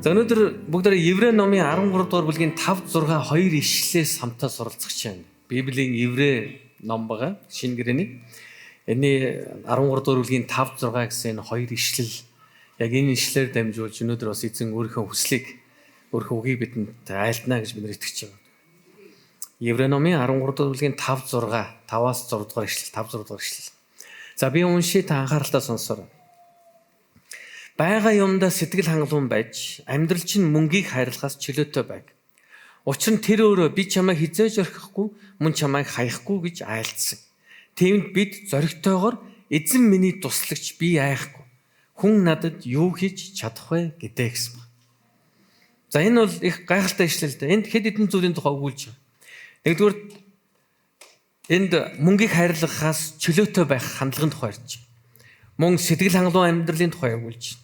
За өнөөдөр бүгдээ Еврей номын 13 дугаар бүлгийн 5, 6, 2 ишлэлээс хамтаа суралцах чинь. Библийн Еврей ном байгаа. Шинэ гэрээний. Энэний 13 дугаар бүлгийн 5, 6 гэсэн энэ 2 ишлэл яг энэ ишлэлээр дамжуулж өнөөдөр бас эзэн өөрийнхөө хүслийг өөрийнхөө үгийг бидэнд айлтнаа гэж бид нар итгэж байна. Еврей номын 13 дугаар бүлгийн 5, 6, 5-аас 6 дугаар ишлэл, 5, 6 дугаар ишлэл. За би уншия та анхааралтай сонсоорой. Бага юмдаа сэтгэл хангалуун байж амьдрал чинь мөнгийг хайрлахаас чөлөөтэй байг. Учир нь тэр өөрөө би чамайг хизээж орхихгүй, мөн чамайг хаяхгүй гэж айлдсан. Тиймд бид зоригтойгоор эзэн миний туслагч би айхгүй. Хүн надад юу хийж чадах вэ гэдэг гэсэн байна. За энэ бол их гайхалтай ишлэл дээ. Энд хэд хэдэн зүйлийн тухай өгүүлж байна. Нэгдүгээр энд мөнгийг хайрлахаас чөлөөтэй байх хандлагын тухай ярьж байна. Мөн сэтгэл хангалуун амьдралын тухай өгүүлж байна.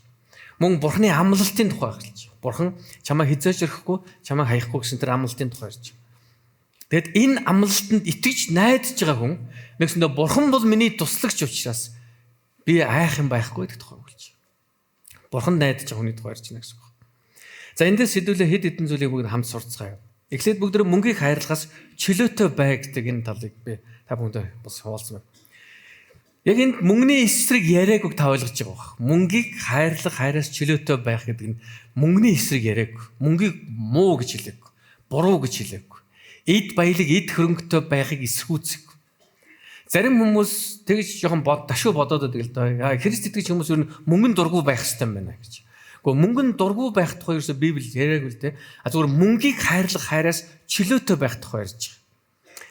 Мөн Бурхны амлалтын тухай хэлж. Бурхан чамайг хизээж орхихгүй, чамайг хаяхгүй гэсэн тэр амлалтын тухай ярьж. Тэгэд энэ амлалтанд итгэж найдаж байгаа хүн нэгсэндээ Бурхан бол миний туслагч учраас би айх юм байхгүй гэдэг тухай өгүүлж. Бурхан найдаж байгаа хүний тухай ярьж байна гэсэн үг. За эндээс сэдвүүлээ хэд хэдэн зүйлийг бүгд хамт сурцгаая. Эхлээд бүгд мөнгийг хайрлахаас чөлөөтэй бай гэдэг энэ талыг би та бүхэнд бас хуваалцсан байна. Яг энд мөнгөний эсрэг яриаг та ойлгож байгаа бах. Мөнгийг хайрлах, хайраас чөлөөтэй байх гэдэг нь мөнгөний эсрэг яриаг. Мөнгийг муу гэж хэлээгүй, буруу гэж хэлээгүй. Эд баялаг, эд хөрөнгөтэй байхыг эсэргүүцэх. Зарим хүмүүс тэгж жоохон дашуу бодоод байдаг л доо. Христ итгэж хүмүүс ер нь мөнгөнд дургүй байх хэрэгтэй юм байна гэж. Гэхдээ мөнгөнд дургүй байх тухай ерөөсө Библи яриаггүй л дээ. Зүгээр мөнгийг хайрлах, хайраас чөлөөтэй байх тухай ярьж байгаа.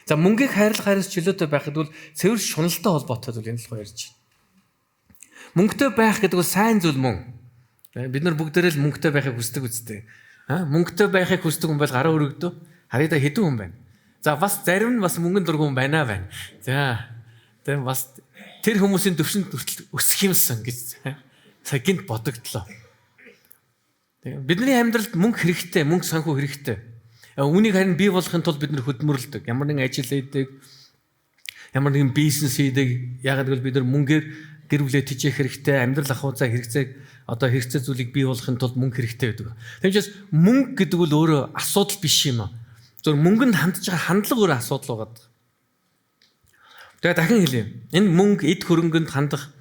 За мөнгийг хайрлах, хайраас чөлөөтэй байх гэдэг бол цэвэр шуналтай холбоотой зүйл энэ л тухай ярьж байна. Мөнгөтэй байх гэдэг бол сайн зүйл мөн. Бид нар бүгдээрээ л мөнгөтэй байхыг хүсдэг үстэй. Мөнгөтэй байхыг хүсдэг хүн бол гараа өргөдөө. Харъя да хэдэн хүн байна. За бас зарим нь бас мөнгөнд дургүй хүн байна. За тэр бас тэр хүмүүсийн төвшөнд өсөх юмсан гэж сая гинт бодогдлоо. Бидний амьдралд мөнгө хэрэгтэй, мөнгө санхүү хэрэгтэй. Үүнийг харин бий болохын тулд бид нар хөдөлмөрлөдөг. Ямар нэгэн ажил хийдэг, ямар нэгэн бизнес хийдэг. Яг гэвэл бид нар мөнгөөр гэр бүлээ тижээх хэрэгтэй, амьдрал ахуйцаа хэрэгцээ зүйлийг бий болохын тулд мөнгө хэрэгтэй гэдэг. Тэгмээс мөнгө гэдэг бол өөрөө асуудал биш юм аа. Зөвхөн мөнгөнд хандж байгаа хандлага өөрөө асуудал байгаа. Тэгээ дахин хэлье. Энэ мөнгө эд хөрөнгөнд хандах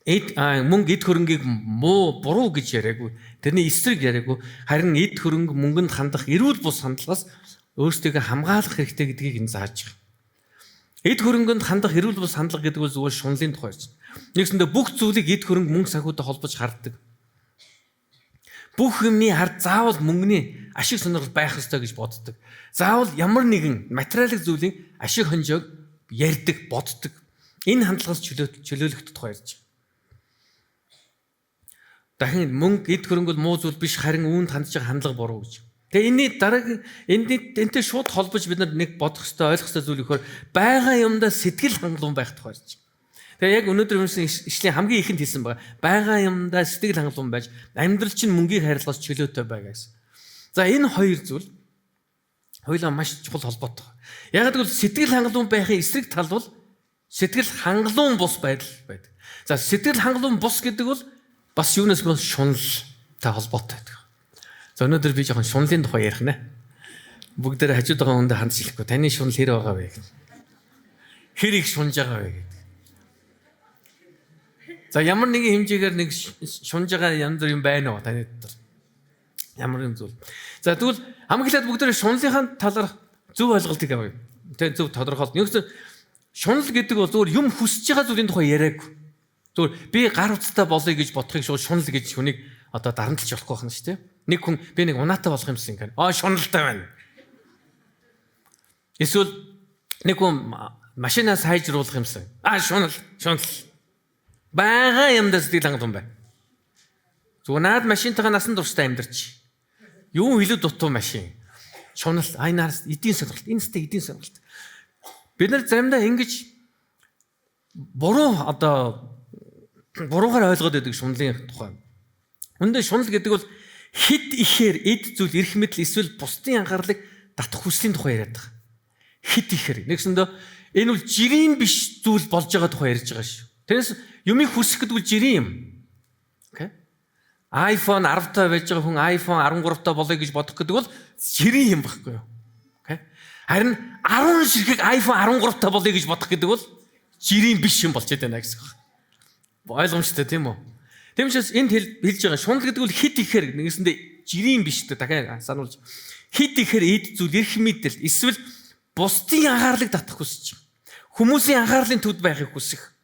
мөнгө эд хөрөнгийг муу буруу гэж яриаггүй. Тэрний эсрэг яриаггүй. Харин эд хөрөнгө мөнгөнд хандах эрүүл бус хандлагаас өөрсдөө хамгаалах хэрэгтэй гэдгийг энэ зааж байгаа. Эд хөрөнгөнд хандах эрүүл бус хандлага гэдэг бол зүгээр шунлын тухай юм. Нэгсэндээ бүх зүйлийг эд хөрөнгө мөнгө санхүүтэй холбож хардаг. Бүх юмны хард заавал мөнгөний ашиг сонирхол байх ёстой гэж боддог. Заавал ямар нэгэн материалын зүйлийн ашиг хонжоог ярьдаг, боддог. Энэ хандлагаас чөлөөлөх тухай ярьж. Дахин мөнгө эд хөрөнгө бол муу зүйл биш, харин үүнд хандж байгаа хандлага буруу гэж. Тэгээ энэний дараагийн энэтэй шууд холбож бид нар нэг бодох ёстой, ойлгох ёстой зүйл ихөр байгаа юмдаа сэтгэл хангалуун байх тухай ярьж. Тэгээ яг өнөөдөр юмсан ишлийн хамгийн ихэнд хэлсэн байгаа. Байгаа юмдаа сэтгэл хангалуун байж амьдрал чинь мөнгийг хайрлахаас чөлөөтэй байгаа гэсэн. За энэ хоёр зүйл хоёулаа маш чухал холбоотой. Яг гэвэл сэтгэл хангалуун байхын эсрэг тал бол сэтгэл хангалуун бус байдал байдаг. За сэтгэл хангалуун бус гэдэг бол бас юунаас бол шуналтай холбоотой байдаг. За өнөөдөр би жоохон шунлын тухай ярих нэ. Бүгдээр хажууд байгаа хүндээ хандж хэлэхгүй. Таны шунал хэр байгаа вэ гэх. Хэр их шунж байгаа вэ гэдэг. За ямар нэгэн хэмжээгээр нэг шунж байгаа янз бүр юм байна уу таны дотор. Ямар юм зүйл. За тэгвэл хамгийн ихэд бүгдээр шунлынхаа талаар зөв ойлголтыг авъя. Тэ зөв тодорхойлт. Нэгс шунал гэдэг бол зөвхөн юм хүсэж байгаа зүйлийн тухай яриаггүй. Зүгээр би гар утастай болъё гэж бодохыг шунал гэж хүнийг дарамтлж болохгүй байна шүү дээ. Нэг хүн би нэг унаатай болох юмсан гэнэ. Шуналтай байна. Эсвэл нэг хүн машинаас хайжруулах юмсан. Шунал. Бага юмдаа сэтгэл хангалуун байна. Зүгээр наад машинтайгаа насан туршдаа амьдарч. Юу илүү дутуу машин. Шунал айнаас эдийн сонирхолт. Энэстэй эдийн сонирхолт. Бид нар заримдаа ингэж буруугаар ойлгоод байдаг шунлын тухай. Үндэ шунал гэдэг бол хэд ихээр эд зүйл эрх мэдэл эсвэл бусдын анхаарлыг татах хүслийн тухай яриад байгаа. Хэд ихээр. Нэгсэндээ энэ бол жирийн биш зүйл болж байгаа тухай ярьж байгаа шүү. Тэрээс юмыг хүсэх гэдэг бол жирийн юм. Окей? iPhone 10 таа байж байгаа хүн iPhone 13 таа болоё гэж бодох гэдэг бол жирийн юм байхгүй юу? Окей. Харин 10 ширхэг iPhone 13 таа болоё гэж бодох гэдэг бол жирийн биш юм болчиход байна гэсэн үг. Ойлгомжтой тийм үү? Тийм учраас энд хэлж байгаа шунал гэдэг бол хит ихээр нэгэсэндээ жирийн биш дээ дахиад сануулж. Хит ихээр эд зүйл эрх мэдэл эсвэл бусдын анхаарлыг татах хүсэж байгаа. Хүмүүсийн анхаарлын төвд байхыг хүсэх.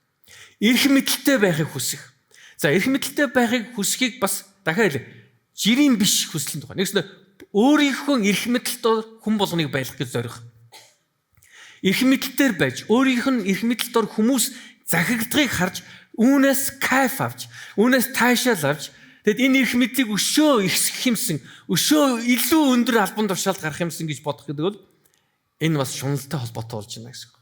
Эрх мэдэлтэй байхыг хүсэх. За эрх мэдэлтэй байхыг хүсхийг бас дахиад жирийн биш хүсэл тухай. Нэгс өөрийнхөө эрх мэдэлд хүн болгоныг байлгах гэж зорих. Эрх мэдэлээр байж өөрийнх нь эрх мэдэлд хүмүүс захирагдахыг харж үүнээс кайф авч, үүнээс таашаал авч тэгэд энэ эрх мэдлийг өшөө ихсэх юмсан, өшөө илүү өндөр албан тушаалд гарах юмсан гэж бодох гэдэг бол энэ бас шуналтай холбоотой болж байна гэсэн үг.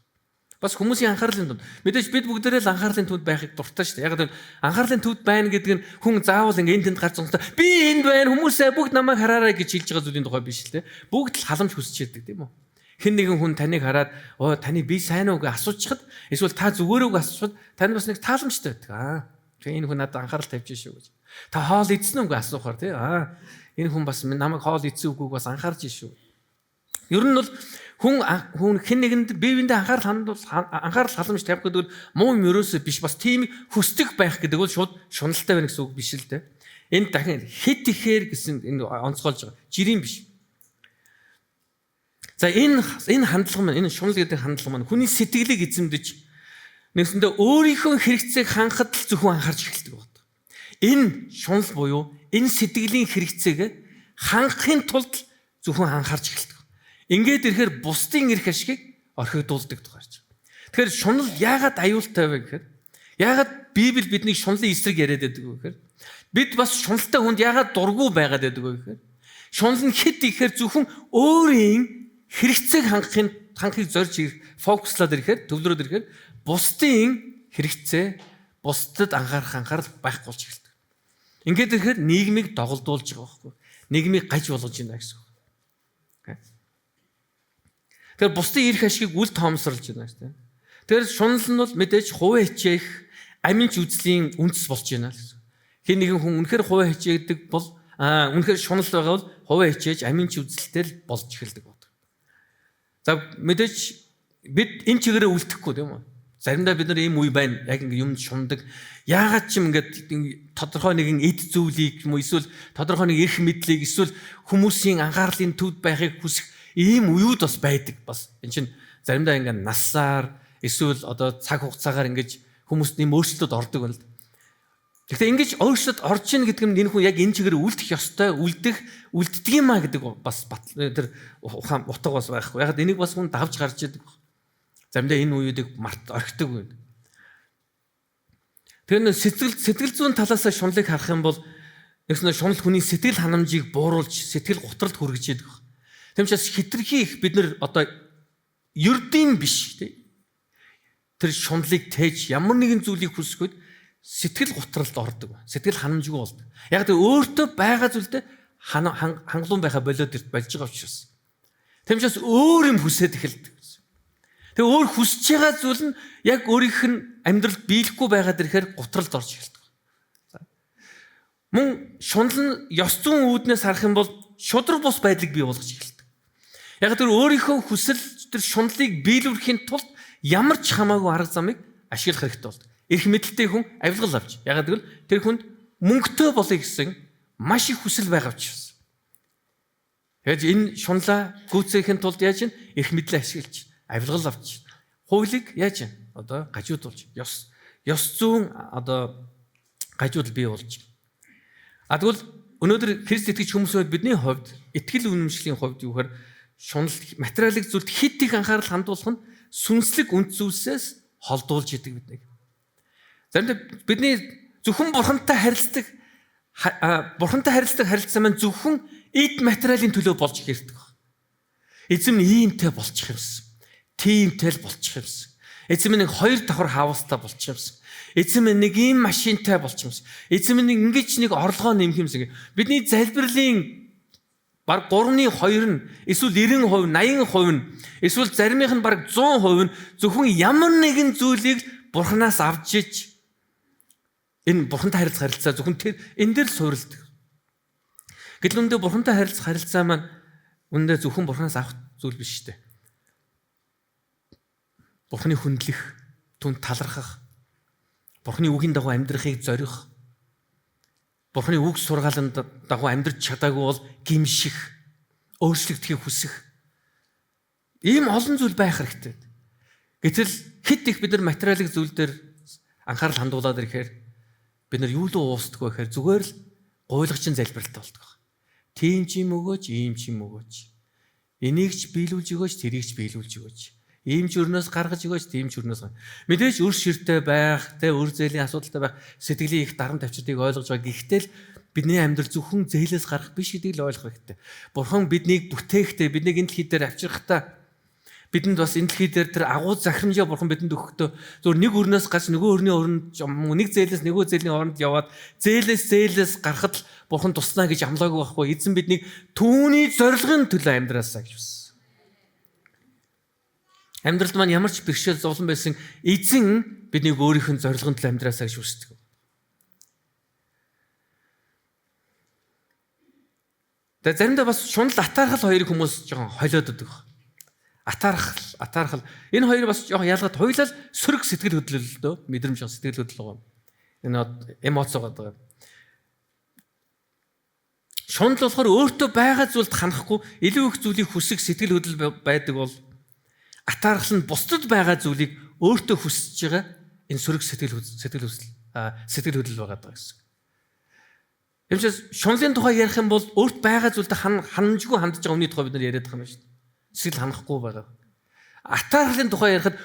Бас хүмүүсийн анхаарлын төвд мэдээж бид бүгдээрээ л анхаарлын төвд байхыг дуртай шүү дээ. Яг гэвэл анхаарлын төвд байна гэдэг нь хүн заавал ингэ энд тэнд гарч байгаа би энд байна хүмүүсээ бүгд намайг хараарай гэж хэлж байгаа зүйлийн тухай биш л дээ. Бүгд л халамж хүсэж яддаг тийм үү? Хэн нэгэн хүн таныг хараад таны би сайн уу гэж асуучихад эсвэл та зүгээр үү гэж асуухад тань бас нэг тааламжтай байдаг. Тэгээ энэ хүн надад анхаарал тавьж шүү гэж. Та хоол идсэн үү гэж асуухаар тий. Энэ хүн бас намайг хоол идсэн үгүйг бас анхаарч шүү. Ер нь бол хүн хэн нэгэнд бие биендээ анхаарал халамж тавих гэдэг нь муу юм ерөөсөө биш бас тийм хүсдэг байх гэдэг бол шууд шуналтай байна гэсэн үг биш л дээ. Энд дахин хит ихээр гэсэн энэ онцгойлж байгаа. Жирийн биш. За энэ хандлага маань энэ шунал гэдэг хандлага маань хүний сэтгэлийг эзэмдэж нэгсэндээ өөрийнхөө хэрэгцээг хангахад л зөвхөн анхаарч эхэлдэг байна. Энэ шунал буюу энэ сэтгэлийн хэрэгцээг хангахын тулд зөвхөн анхаарч эхэлдэг. Ингээд ирэхээр бусдын эрх ашигыг орхигдуулдаг тухайч. Тэгэхээр шунал яагаад аюултай вэ гэхээр яагаад Библи бидний шунлын эсрэг яриад байдаг вэ гэхээр бид бас шуналтай хүнд яагаад дургүй байгаад байдаг вэ гэхээр шунал нь хит ихээр зөвхөн өөрийн хэрэгцээг хангахыг зорж фокуслаад ирэхээр төвлөрөөд ирэхээр бусдын хэрэгцээ бусдад анхаарал байхгүй болж эхэлдэг. Ингээд ирэхээр нийгмийг доголдуулж байгаа байхгүй. Нийгмийг гаж болгож байна гэсэн үг. Тэгэхээр бусдын эрх ашигыг үл тоомсорлж байна гэсэн. Тэгэхээр шунал нь бол мэдээж хувийн хичээх аминч үзлийн үндэс болж байна гэсэн. Хэн нэгэн хүн үнэхээр хувийн хичээдэг бол үнэхээр шунал байгаа бол хувийн хичээж аминч үзэлтэй л болж эхэлдэг. За мэдээж бид энэ чигээрээ үлдэхгүй тийм үү? Заримдаа бид нар ийм үе байна. Яг ингэ юм шундаг. Яагаад ч юм ингээд тодорхой нэгэн эд зүйлийг юм уу эсвэл тодорхой нэг эрх мэдлийг эсвэл хүмүүсийн анхаарлын төвд байхыг хүсэх ийм үеуд бас байдаг. Бас энэ чинь заримдаа ингээд насаар эсвэл одоо цаг хугацаагаар ингээд хүмүүст нэм өөрчлөлтөд ордог байна л. Гэхдээ ингэж өөрчлөлт орж ийн гэдэг нь энэ хүн яг энэ чигээрээ үлдэх ёстой, үлддэг юм а гэдэг бас тэр ухаан утга бас байхгүй. Яг энийг бас хүн давж гарч идэг. Заримдаа энэ үеүүдийг орхидог байна. Тэр сэтгэл зүйн талаас шунлыг харах юм бол нэгс шунал хүний сэтгэл ханамжийг бууруулж, сэтгэл гутралд хүргэж идэг. Тэм учраас хитрхи их бид нар одоо ердийн биш тий. Тэр шунлыг тээж ямар нэгэн зүйлийг хүсэхэд сэтгэл гутралд ордог. Сэтгэл ханамжгүй болдог. Яг тэр өөртөө байгаа зүйлдээ хангалуун байха болоод болж байгаа учраас. Тэм учраас өөр юм хүсээд эхэлдэг. Тэгээ өөр хүсэж байгаа зүйл нь яг өөрийнх нь амьдралд биелэхгүй байгаад ирэхээр гутралд орж эхэлдэг. Мөн шунал нь ёс зүйн үүднээс харах юм бол шудраг бус байдлыг бий болгож эхэлдэг. Яг тэр өөрийнхөө хүсэл тэр шуналыг биелүүлэхийн тулд ямар ч хамаагүй арга замыг ашиглах хэрэгтэй болдог. Эрх мэдэлтэй хүн авилгал авч. Яг гэвэл тэр хүнд мөнгөтэй болъё гэсэн маш их хүсэл байгаа учраас. Тэгэж энэ шунлаа гүйцээхийн тулд яаж ин эрх мэдлээ ашиглаж, авилгал авч, хуулийг яаж ин одоо гажуудуулж, ёс зүйн одоо гажууд бий болж. Тэгвэл өнөөдөр Христ итгэж хүмүүсүүд бидний хувьд итгэл үнэмшлийн хувьд юу гэхээр шунал материалын зүйлд хит их анхаарал хандуулах нь сүнслэг үнд зүйлсээс холдуулж идэг биднийг. Заримдаа бидний зөвхөн бурхантай харилцдаг харилцаа маань зөвхөн эд материалын төлөө болж ирдэг. Эзэм нь иймтэй болчих юмсан. Тиймтэй л болчих юмсан. Эзэм нь 2 давхар хаустай болчих юмсан. Эзэм нь нэг ийм машинтай болчих юмсан. Эзэм нь ингэж нэг орлогоо нэмэх юмсан. Бидний залбирлын баг 3-2 нь эсвэл 90%, 80% нь эсвэл заримийнх нь баг 100% нь зөвхөн ямар нэгэн зүйлийг бурханаас авч иж Энэ бурхантай харилцаа зөвхөн тэр энэ дээр л суурилдаг. Гэтэл үндэ бурхантай харилцаа маань үндэ зөвхөн бурханаас авах зүйл биш шүү дээ. Бурханы хүндлэх, түнд талархах, бурханы үгийн дагуу амьдрахыг зорих, бурханы үг сургааланд дагуу амьдрч чадаагүй бол гимших, өөрчлөгдөхийг хүсэх. Ийм олон зүйл байх хэрэгтэй. Гэтэл хэд их бид нар материалын зүйл дээр анхаарал хандуулаад ирэхээр бид нар юу л уустдаг вэ гэхээр зүгээр л гуйлгчин залбиралтай болдог. Тийм ч юм өгөөч, ийм ч юм өгөөч. Энийг ч биелүүлж өгөөч, тэрийг ч биелүүлж өгөөч. Ийм ч өрнөөс гаргаж өгөөч, тийм ч өрнөөс. Мэдээж үр ширтэй байх, үр зээлийн асуудалтай байх, сэтгэлийн их дарамт тавчдыг ойлгож байгаа. Гэхдээ л бидний амьдрал зөвхөн зээлээс гарах биш гэдгийг л ойлгох хэрэгтэй. Бурхан биднийг бүтээхдээ, биднийг энэ дэлхий дээр авчирхтаа бидэнд бас энэ дэлхий дээр тэр агуу захирамжаа бурхан бидэнд өгөхдөө зөвхөн нэг өрнөөс гарч нөгөө өрний оронд нэг зээлээс нөгөө зээлийн оронд яваад зээлээс гарахад л бурхан туснаа гэж амлаагүй байхгүй. Эзэн биднийг түүний зорилгын төлөө амьдраасаа гэж хүссэн. Амьдралд маань ямар ч бэрхшээл зовлон байсан эзэн биднийг өөрийнх нь зорилгын төлөө амьдраасаа гэж хүсдэг. Тэгээ заримдаа бас шунал атаархал хоёрыг хүмүүс жоохон хойлоод өгдөг. Атаархал. Энэ хоёр бас жоохон ялгаад хоёулаа сөрөг сэтгэл хөдлөлтөө мэдрэмж сэтгэл хөдлөл байгаа. Энэ эмоц байгаа. Шунал болохоор өөртөө байгаа зүйлд ханахгүй илүү их зүйлийг хүсэх сэтгэл хөдлөл байдаг бол атаархал нь бусдад байгаа зүйлийг өөртөө хүсэж байгаа энэ сөрөг сэтгэл хөдлөл байгаа даа гэсэн. Эмчээс шунлын тухай ярих юм бол өөрт байгаа зүйлд ханамжгүй хандж байгаа хүний тухай бид нар яриад байгаа юм шүү дээ. Сэтгэл ханахгүй байгаа. Атаархлын тухай ярихад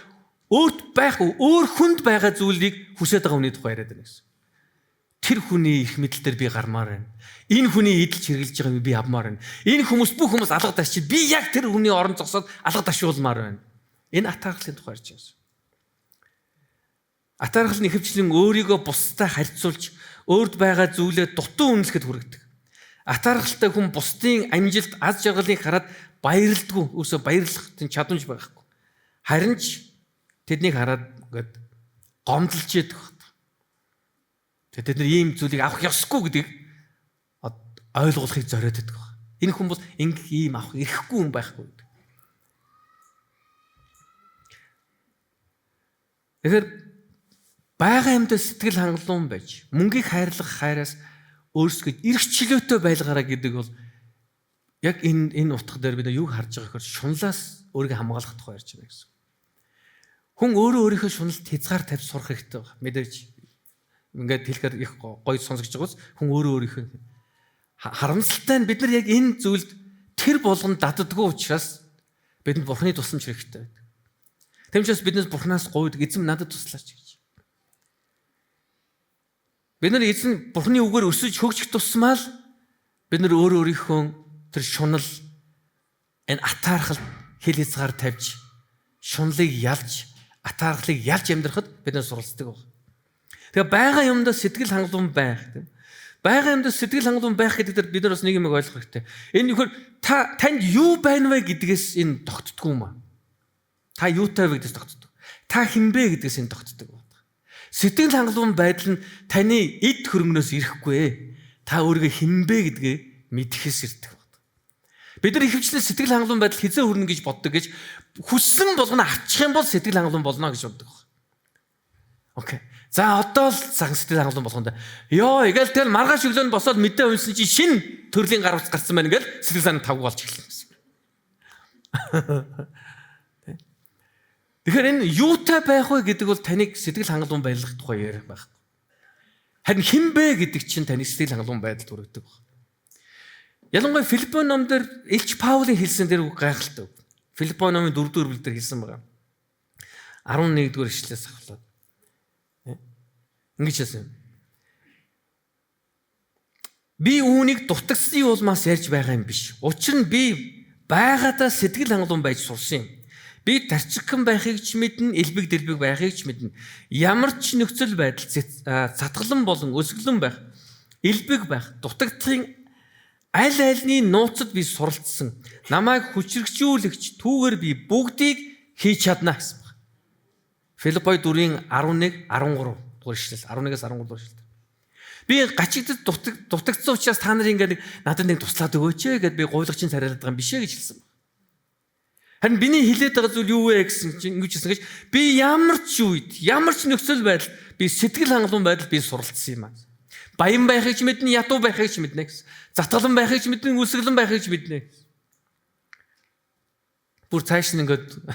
өөрт байхгүй, өөр хүнд байгаа зүйлийг хүсэж байгаа хүний тухай яриад байна гэсэн. Тэр хүний их мэдлэлээр би гармаар байна. Энэ хүний идэлж хэрглэж байгааг би авмаар байна. Энэ хүмүүс бүх хүмүүс алга ташчих. Би яг тэр хүний орон зогсоод алга ташуулмаар байна. Энэ атаархлын тухай ярьж байгаа. Атаархал нь ихэвчлэн өөрийгөө бусдад харьцуулж өөрд байгаа зүйлээ дутуу үнэлэхэд хүргэдэг. Атаархалтай хүн бусдын амжилт, аз жаргалыг хараад баярлдаггүй, өсөө баярлах тийм чадамж байхгүй. Харин ч тэднийг хараад ингээд гомдолж яддаг байна. Тэгээд тэд нар ийм зүйлийг авах ёсгүй гэдгийг ойлгуулахыг зориод байдаг байна. Энэ хүн бол ийм авах ирэхгүй хүн байхгүй гэдэг. Тэгэхээр байгаа юмдаа сэтгэл хангалуун байж, мөнгийг хайрлах хайраас өөрсгөө эрх чөлөөтэй байлгаараа гэдэг бол яг энэ утга дээр бид юу харж байгаа гэхээр шунлаас өөрийгөө хамгаалах тухай ярьж байна гэсэн. Хүн өөрийнхөө шуналд хязгаар тавьж сурах хэрэгтэй байна. Мэдээж ингээд хэлэхээр их гоё сонсогч байгааз хүн өөрийнхөө харамсалтай нь бид нар яг энэ зүйлд тэр болгонд даддаггүй учраас бидэнд бурхны тусламж хэрэгтэй байдаг. Тэмчээс биднээс бурхнаас гуйдаг эзэн надад туслаач гэж. Бид нар эзэн бурхны үгээр өсөж хөгжих тусмаа л бид нар өөрийнхөө тэр шунал энэ атаархал хэл хязгаар тавьж шунлыг ялж атаархлыг ялж амьдрахад бид нар суралцдаг байна. Тэгээ байгаа юмдаа сэтгэл хангалуун байх тийм. Байгаа юмдаа сэтгэл хангалуун байх гэдэг дээр бид нар бас нэг юм ойлгох хэрэгтэй. Энэ нөхөр танд юу байна вэ гэдгээс энэ тогтдгүй юм аа. Та юутай вэ гэдгээс тогтдог. Та хинбэ гэдгээс энэ тогтдог байна. Сэтгэл хангалуун байдал нь таны эд хөрөнгнөөс ирэхгүй. Та өөрийгөө хинбэ гэдгээ мэдхээс ирдэг байна. Бид нар ихэвчлэн сэтгэл хангалуун байдал хизээ хүрнэ гэж боддог гэж хүссэн болгоно авчих юм бол сэтгэл хангалуун болно гэж боддог. Окей. За одоо л цагаан сэтгэл хангалуун болгоно. Йоо, эгээл тэгэл маргааш өглөө нь босоод мэдээ уншсан чи шинэ төрлийн гар утас гарсан байна гэл сэтгэл санаа тавг болж эхэлнэ гэсэн. Тэгэхээр энэ юутай байх вэ гэдэг бол таныг сэтгэл хангалуун байлгах тухай ярих байхгүй. Харин хинбэ гэдэг чинь таны сэтгэл хангалуун байдалд хүргэдэг байна. Ялангуяа Филиппо ном дээр Илч Паулийн хэлсэн дээр үг гайхалтай. Филиппо номын 4-р бүлгээр хэлсэн байгаа. 11-р ишлээс ахлаад. Ингэж хэлсэн. Би үүнийг дутагдсны улмаас ярьж байгаа юм биш. Учир нь би байгаадаа сэтгэл хангалуун байж сурсан юм. Би тарчигхан байхыг ч мэднэ, элбэг дэлбэг байхыг ч мэднэ. Ямар ч нөхцөл байдал цатгалан болон өсгөлөн байх, элбэг байх, дутагдахын аль альны нууцад би суралцсан. Намайг хүчрхжүүлэгч түүгээр би бүгдийг хийж чадна гэсэн байна. Филиппо 4:11-13 дугаар ишлэл, 11-13 дугаар ишлэл. Би гачигдад дутагдсан учраас та нар ингээд надад нэг туслаад өгөөч гэд би гуйлагчин царайлаад байгаа юм биш ээ гэж хэлсэн. Харин биний хэлээд байгаа зүйл юу вэ гэсэн чинь ингэж хэлсэн гэж би ямар ч үед ямар ч нөхцөл байдал би сэтгэл хангалуун байдал би суралцсан юм аа. Баян байхыг ч мэднэ, ядуу байхыг ч мэднэ гэсэн. Затгалан байхыг ч мэднэ, үлсгэлэн байхыг ч мэднэ. Бүр цааш нь ингээд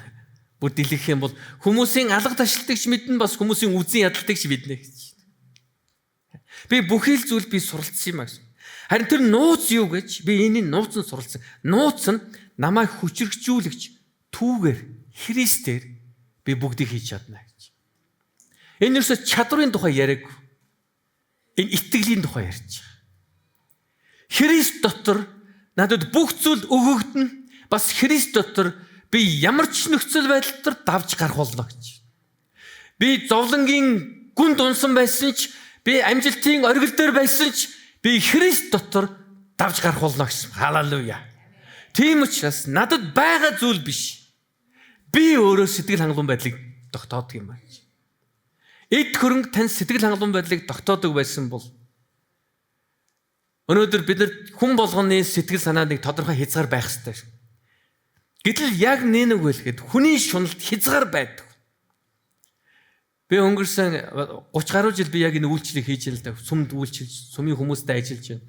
бүр дэлгэх юм бол хүмүүсийн алга ташлтыг ч мэднэ, бас хүмүүсийн үзэн ядалтыг ч мэднэ гэж. Би бүхий л зүйл би суралцсан юм аа гэсэн. Харин тэр нууц юу гэж би энийг нууцнд суралцсан. Нууц нь намайг хүчрхжүүлэгч түүгээр Христээр би бүгдийг хийж чадна гэж. Энэ юусо чадрын тухай яриаг. Энэ итгэлийн тухай ярьж байгаа. Христ дотор надад бүх зүйл өгөгдөн. Бас Христ дотор би ямар ч нөхцөл байдал дотор давж гарах болно гэж. Би зовлонгийн гүнд унсан байсан ч, би амжилтын оргил дээр байсан ч би Христ дотор давж гарах болно гэсэн. Халелуя. Тийм учраас надад байгаа зүйл биш. Би өөрөө сэтгэл хангалуун байдлыг тогтоодог юм байна. Эд хөрөнгө тань сэтгэл хангалуун байдлыг тогтоодог байсан бол өнөөдөр бид нар хүн болгоны сэтгэл санаа нэг тодорхой хязгаар байх ёстой. Гэтэл яг нэг вэ гэхэд хүний шуналт хязгаар байдаг. Би өнгөрсөн 30 гаруй жил би яг энэ үйлчлэлийг хийж л да. Сүмд үйлчилж, сүмийн хүмүүстэй ажиллаж байна.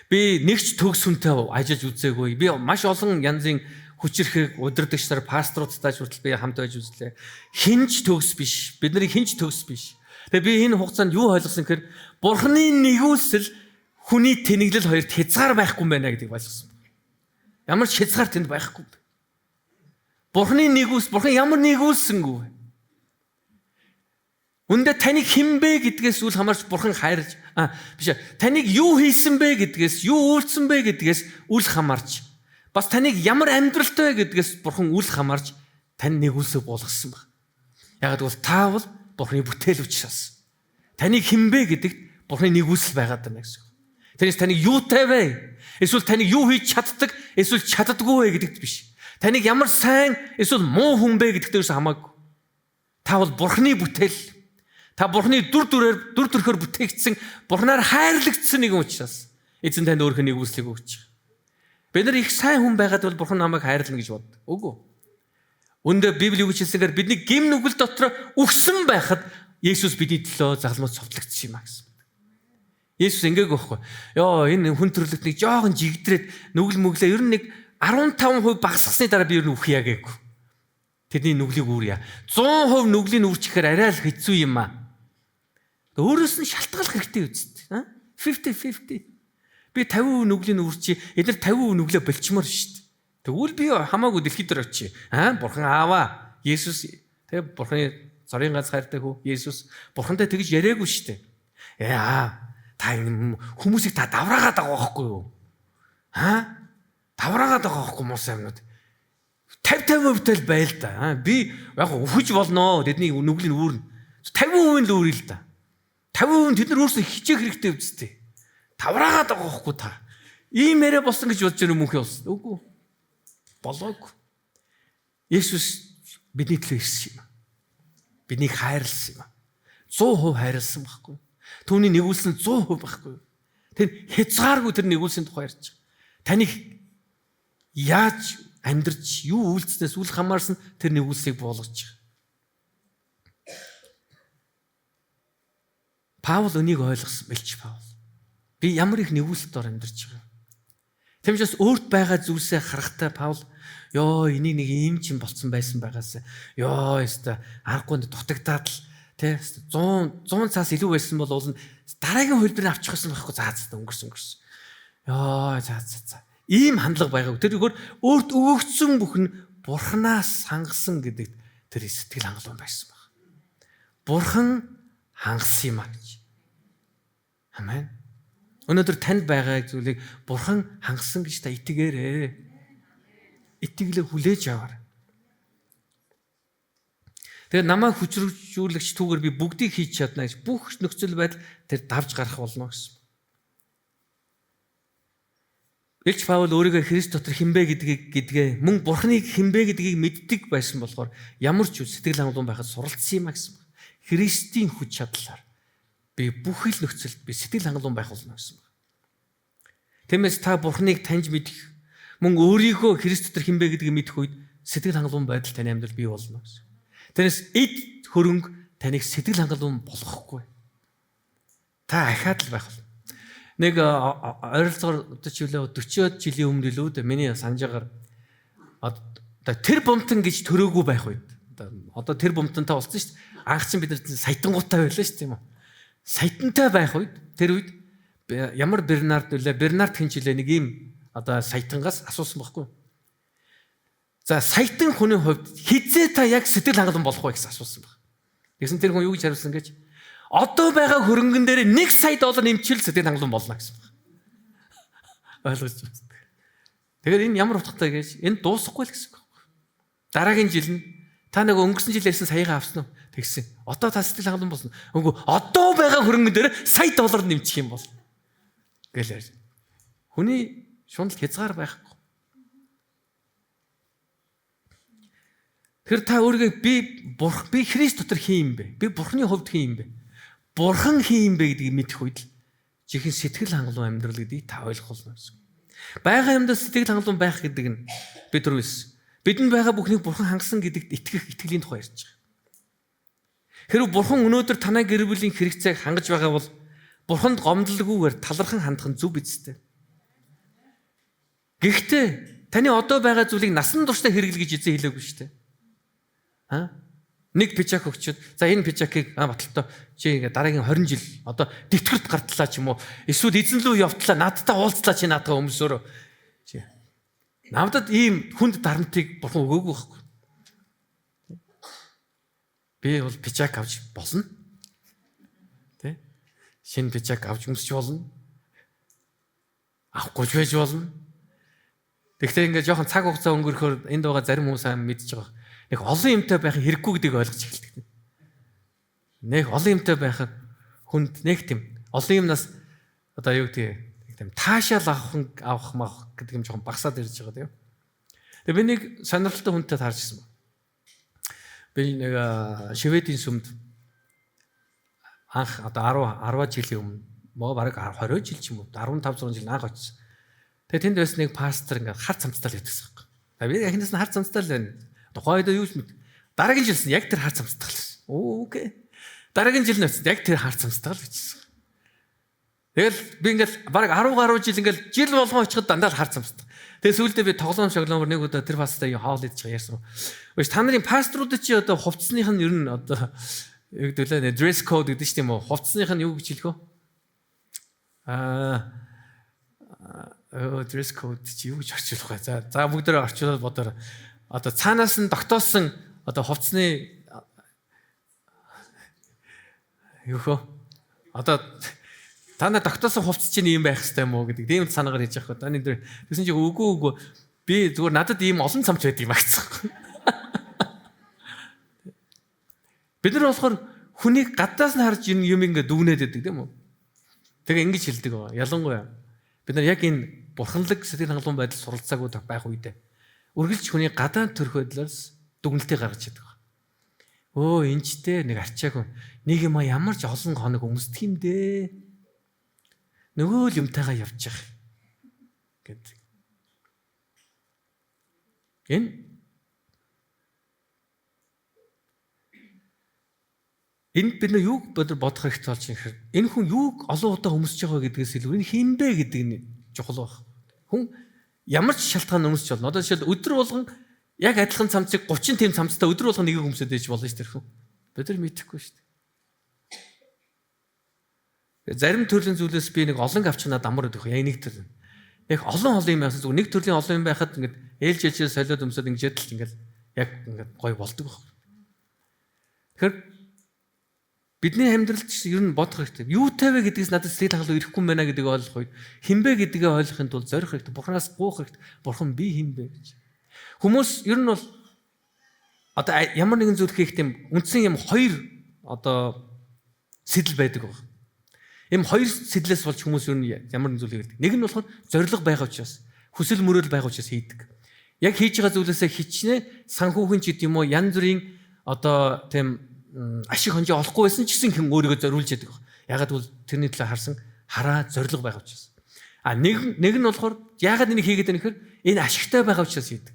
Би нэг ч төгс хүнтэй ажиллаж үзээгүй. Би маш олон янзын хүчрхэг удирдагч нар, пасторуудтай хүртэл би хамт байж үзлээ. Хинч төгс биш. Бидний хинч төгс биш. Тэгээ би энэ хугацаанд юу ойлгосон гэхээр Бурхны нэгүүлсэл хүний тэнэглэл хоёрт хязгаар байхгүй юм байна гэдгийг ойлгосон. Ямар ч хязгаар тэнд байхгүй. Бурхны нэгүүлс, Бурхан ямар нэгүүлсэнгүй. Үндэ таныг хинбэ гэдгээс үл хамаарч Бурхан хайрлаж биш таныг юу хийсэн бэ гэдгээс юу үйлцсэн бэ гэдгээс үл хамаарч бас таныг ямар амьдралтай вэ гэдгээс Бурхан үл хамаарч тань нэгүүлсэ болгосон баг. Яг гэвэл та бол Бурханы бүтээл учраас таныг хинбэ гэдэгт Бурханы нэгүүлсэл байгаад байна гэсэн. Тэрнээс таныг юутай вэ? Эсвэл таныг юу хийж чаддаг, эсвэл чаддаггүй вэ гэдэгт биш. Таныг ямар сайн, эсвэл муу хүн бэ гэдэгтээс хамаагүй. Та бол Бурханы бүтээл. Та Бурханы дүр төрхөөр бүтээгдсэн, Бурханаар хайрлагдсан нэгэн учраас эзэн танд өөрийнхөө нэгүүлслийг өгч байгаа. Бид нар их сайн хүн байгаад бол Бурхан намайг хайрлана гэж боддог. Үгүй. Өндөө Библи юу гэж хэлсэнгээр бидний гим нүгэл дотор өгсөн байхад Есүс бидний төлөө загламж цовдлогдсон юм а гэсэн. Есүс ингээг байхгүй. Йоо энэ хүн төрлөخت нэг жоохон жигдрээд нүгэл мөглөө ер нь нэг 15% багасгасны дараа би ер нь үхье гээгүү. Тэдний нүглийг үүрья. 100% нүглийн үүрчихээр арай л хэцүү юм а. Өөрөөс нь шалтгаалах хэрэгтэй үст. 50-50. Би 50% нүглийн үүрчи, эдгээр 50% нүглээ болчмоор шүү дээ. Тэгвэл би хамаагүй дэлхийд дээр очие. Бурхан ааваа. Есүс тэг Бурханы цорын ганц хайртай хүү Есүс Бурхантай тэгж яриаггүй шүү дээ. Та хүмүүсийг та давраагаад байгаа байхгүй юу? Давраагаад байгаа байхгүй мус амнууд. 50% л байл да. Би яг өхөж болноо. Тэдний нүглийн үүрнэ. 50% л үүрээ л да. 50% тэд нар өөрсдөө хичээх хэрэгтэй үсттэй. Тавраагаад байгаа байхгүй та. Ийм яриа болсон гэж бодож байгаа мөнхий болсон. Үгүй. Болоогүй. Есүс бидний төлөө ирсэн юм. Биднийг хайрлсан юм. 100% хайрлсан байхгүй. Түүний нэгүүлсэн 100% байхгүй. Тэр хязгааргүй тэр нэгүүлсэн тухай ярьж байгаа. Таныг яаж амьдрч юу үйлцснээс үл хамаарсан тэр нэгүүлсийг болгож байгаа. Паул өнийг ойлгосон бэлч Паул. Би ямар их нэгүүлсэлтээр амьдарч байгаа. Тэмчээс өөрт байгаа зүйлсээ харахтаа Паул ёо энийг нэг ийм ч юм болцсон байсан байгаас ёо яста аргагүй дутагдаад л тэ 100 цаас илүү байсан бол дараагийн хөлбөрийг авчих гэсэн байхгүй заацтай өнгөрсөн. Ёо за. Ийм хандлага байгааг. Тэр зөвхөн өөрт өгөгдсөн бүхэн Бурханаас хангасан гэдэгт тэр сэтгэл хангалуун байсан баг. Бурхан хангасан юм а гэж. Амен. Өнөөдөр танд байгаа зүйлийг Бурхан хангасан гэж та итгээрэй. Итгэлээ хүлээж аваар. Тэгээ намайг хүчрхжүүлэгч түүгээр би бүгдийг хийж чадна гэж бүх нөхцөл байдал тэр давж гарах болно гэсэн. Илч Паул өөрийгөө Христ дотор хинбэ гэдгээ мөн Бурханыг хинбэ гэдгийг мэддэг байсан болохоор ямар ч сэтгэл хангалуун байхад суралцсан юм а гэсэн. Христийн хүч чадлаар би бүх л нөхцөлд би сэтгэл хангалуун байх болно гэсэн байна. Тиймээс та Бурхныг таньж мэдэх, мөн өөрийгөө Христ дотор хинбэ гэдгийг мэдэх үед сэтгэл хангалуун байдал таны амьдрал бий болно гэсэн. Тэрнээс эд хөрөнгө таныг сэтгэл хангалуун болгохгүй. Та ахаад л байх болно. Нэг ойролцоогоор одоо чивлээ 40-од жилийн өмнө илүү дээ миний санджаагаар тэр бомтон гэж төрөөгүй байх үед одоо тэр бомтонтой болсон шүү дээ. Анх чинь бид нар саятангуутай байлаа шүү дээ юм уу. Саятантай байх үед тэр үед ямар Бернард хинжилээ нэг ийм одоо саятангаас асуусан байхгүй. За саятан хүний хувьд хизээ та яг сэтгэл хангалуун болох вэ гэсэн асуусан баг. Тэгсэн тэр хүн юу гэж хариулсан гэж одоо байгаа хөрөнгөн дээр $1 сая нэмчихэл сэтгэл хангалуун болно гэсэн баг. Ойлгож байна. Тэгэхээр энэ ямар утгатай гэж энэ дуусахгүй л гэсэн үг. Дараагийн жил нь та нэг өнгөрсөн жил ярьсан саяга авсан уу? Тэгсэн. Одоо та сэтгэл хангалуун болно. Үгүй одоо байгаа хөрөнгөн дээр $1 сая нэмчих юм бол гэж ярьж. Хүний шунал хязгаар байхгүй. Тэгэхээр та өөрийгөө би Христ дотор хин юм бэ? Би Бурхны хувьд хин юм бэ? Бурхан хин юм бэ гэдгийг мэдэх үед л жихэн сэтгэл хангалуун амьдрал гэдгийг та ойлгох болно гэсэн. Бага юмдаа сэтгэл хангалуун байх гэдэг нь Петрус бидэнд байгаа бүхнийг Бурхан хангасан гэдэгт итгэх итгэлийн тухай ярьж байгаа. Хэрвээ Бурхан өнөөдөр танай гэр бүлийн хэрэгцээг хангаж байгаа бол Бурханд гомдлоггүйгээр талархан хандах нь зөв биз дээ. Гэхдээ таны одоо байгаа зүйлийг насан туршдаа хэрэглэ гэж эзэн хэлээгүй шүү дээ. Нэг пижак өгчөд за энэ пижакийг баталтай чи ингээ дараагийн 20 жил одоо дэвтгэрт гартлаа ч юм уу эсвэл эзэн лүү явтлаа надтай уулзлаа чи наадгаа өмсөөрөө чи намдад ийм хүнд дарамтыг Бурхан өгөөгүй байхгүй. Би бол пижак авч болно. Тэ? Шинэ пижак авч өмсч болно. Авахгүй ч байж болно. Тэгвэл ингээ жоохон цаг хугацаа өнгөрөхөөр энд байгаа зарим хүмүүс аа мэдж байгаа. Нэг олон юмтай байх хэрэггүй гэдгийг ойлгож эхэлдэг. Нэг олон юмтай байх хүнд нэг тийм олон юмнаас одоо юу гэдэг тийм таашаал авах гэдэг юм жоохон багасаад ирж байгаа тийм. Тэгээ би нэг сонирхолтой хүнтэй таарч ирсэн. Би нэг Шведийн сүмд анх одоо 10 жилийн өмнө моо бараг 20 жил ч юм уу 15 6 жил анх очсон. Тэгээ тэнд байсан нэг пастор ингээд хар цамцтай л байдагсан юм. Би эхнээс нь хар цамцтай л байна. Тухайд юу ч мэд. Дараагийн жилсэн яг тэр хар цамцтай л. Окей. Дараагийн жил нь яг тэр хар цамцтай л бичсэн. Тэгэл би ингээд бараг 10 гаруй жил ингээд жил болгон очиход дандаа хар цамцтай. Тэгээ сүүлдээ би тоглоом шоглоомор нэг удаа тэр пастай хоол идэж байгаа ярьсан. Өөш та нарын пасторуудад чи одоо хувцсных нь ер нь одоо юу гэдэг лээ dress code гэдэг чинь тийм үү? Хувцсных нь юу гэж хэлэх вэ? Dress code чи юу гэж орчуулах вэ? За бүгдээ орчуулаад бодоор. Одоо цаанаас нь тогтоосон одоо хувцсны юу хөө? Одоо та нар тогтоосон хувцс чинь ийм байх хэрэгтэй юм уу гэдэг тийм санаагаар хийж явах. Таны дээр тэгсэн чинь үгүй би зүгээр надад ийм олон цамц байдаг юм агцсан. Бид нар болохоор хүнийг гадаас нь харж юм ингэ дүгнээд байдаг тийм үү? Тэгээ ингэж хэлдэг байгаа. Ялангуяа бид нар яг энэ бурханлаг сэтгэл хангалуун байдал суралцаагүй байх үедээ үргэлж хүний гадаад төрх байдлаас дүгнэлтийг гаргаж яадаг. Энэчтэй нэг арчаагүй нэг юм ямар ч олон хоног өмсдөг юм дээ. Нөгөө л юмтайгаа явж байгаа гэдэг. Энд бид нар юуг бодох хэрэгтэй болж байгаа юм. Энэ хүн юуг олон удаа өмсөж байгаа гэдгээс илүү энэ хин бэ гэдэг нь чухал баг. Хүн ямар ч шалтгаан өмсөж болно. Одоо жишээл өдөр болгон яг адилхан цамцыг 30 тийм цамцтай өдөр болгон нэгийг өмсөд байж болно шүү дээ. Бид нар мэдэхгүй шүү дээ. Зарим төрлийн зүйлээс би нэг олон авчнаад амар өгөх. Яг нэг төрлийн. Яг олон юм яасан зүгээр нэг төрлийн олон юм байхад ингээд ээлж ээлжээ солиод өмсөд ингээд л ингээд яг ингээд гой болдог баг. Тэгэхээр бидний амьдралд ер нь бодох хэрэгтэй. Юутай вэ гэдгээс надад сэтгэл хангалуун ирэхгүй юм байна гэдгийг ойлгох үед хинбэ гэдгээ ойлгохын тулд зорих хэрэгтэй. Бурханаас гуйх хэрэгтэй. Бурхан би хинбэ гэж. Хүмүүс ер нь бол одоо ямар нэгэн зүйл хийх тийм үндсэн юм хоёр одоо сэтэл байдаг баг. Ийм хоёр сэтлээс болж хүмүүс ер нь ямар нэгэн зүйл хийдэг. Нэг нь болохоор зориг байгаа учраас хүсэл мөрөөл байгаа учраас хийдэг. Яг хийж байгаа зүйлээсээ хичнээн санхүүхэн ч гэдэм үү янз бүрийн одоо тийм ашиг хонжоо олохгүй байсан ч гэсэн хэн өөрийгөө зориулж яадаг. Ягаад гэвэл тэрний төлөө хараа зориг байгаа учраас. Нэг нь болохоор ягаад энийг хийгээд байна гэхээр энэ ашигтай байгаа учраас хийдэг.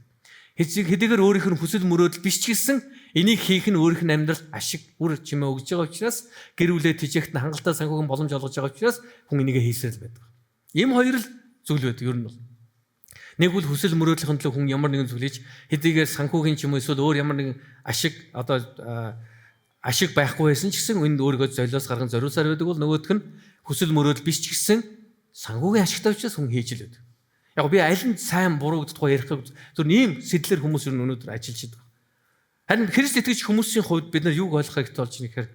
Хэдийгээр өөрийнх нь хүсэл мөрөөдөл биш ч гэсэн энийг хийх нь өөрийнх нь амьдрал ашиг үр чимээ өгж байгаа учраас гэр бүлээ тэжээгт нь хангалттай санхүүгийн боломж олгож байгаа учраас хүн энийг хийсэл байдаг. Ийм хоёр л зүйл байдаг ер нь бол. Нэг бол хүсэл мөрөөдлийн төлөө хүн ямар нэгэн зүйл хийж хэдийгээр санхүүгийн ч юм уу эсвэл өөр ямар нэгэн ашиг байхгүй байсан ч гэсэн энд өөрийгөө золиос гарган зориулсаар байдаг бол нөгөөх нь хүсэл мөрөөдөл биш ч гэсэн санхүүгийн ашигтай учраас хүн хийж л байдаг. Яг би аль нь сайн буруу гэдэг тухай ярих зөв ийм сэтлэр хүмүүс ер нь өнөөдөр ажиллаж байгаа. Харин Христ итгэж хүмүүсийн хувьд бид нар юуг ойлгох хэрэгтэй болж байна гэхээр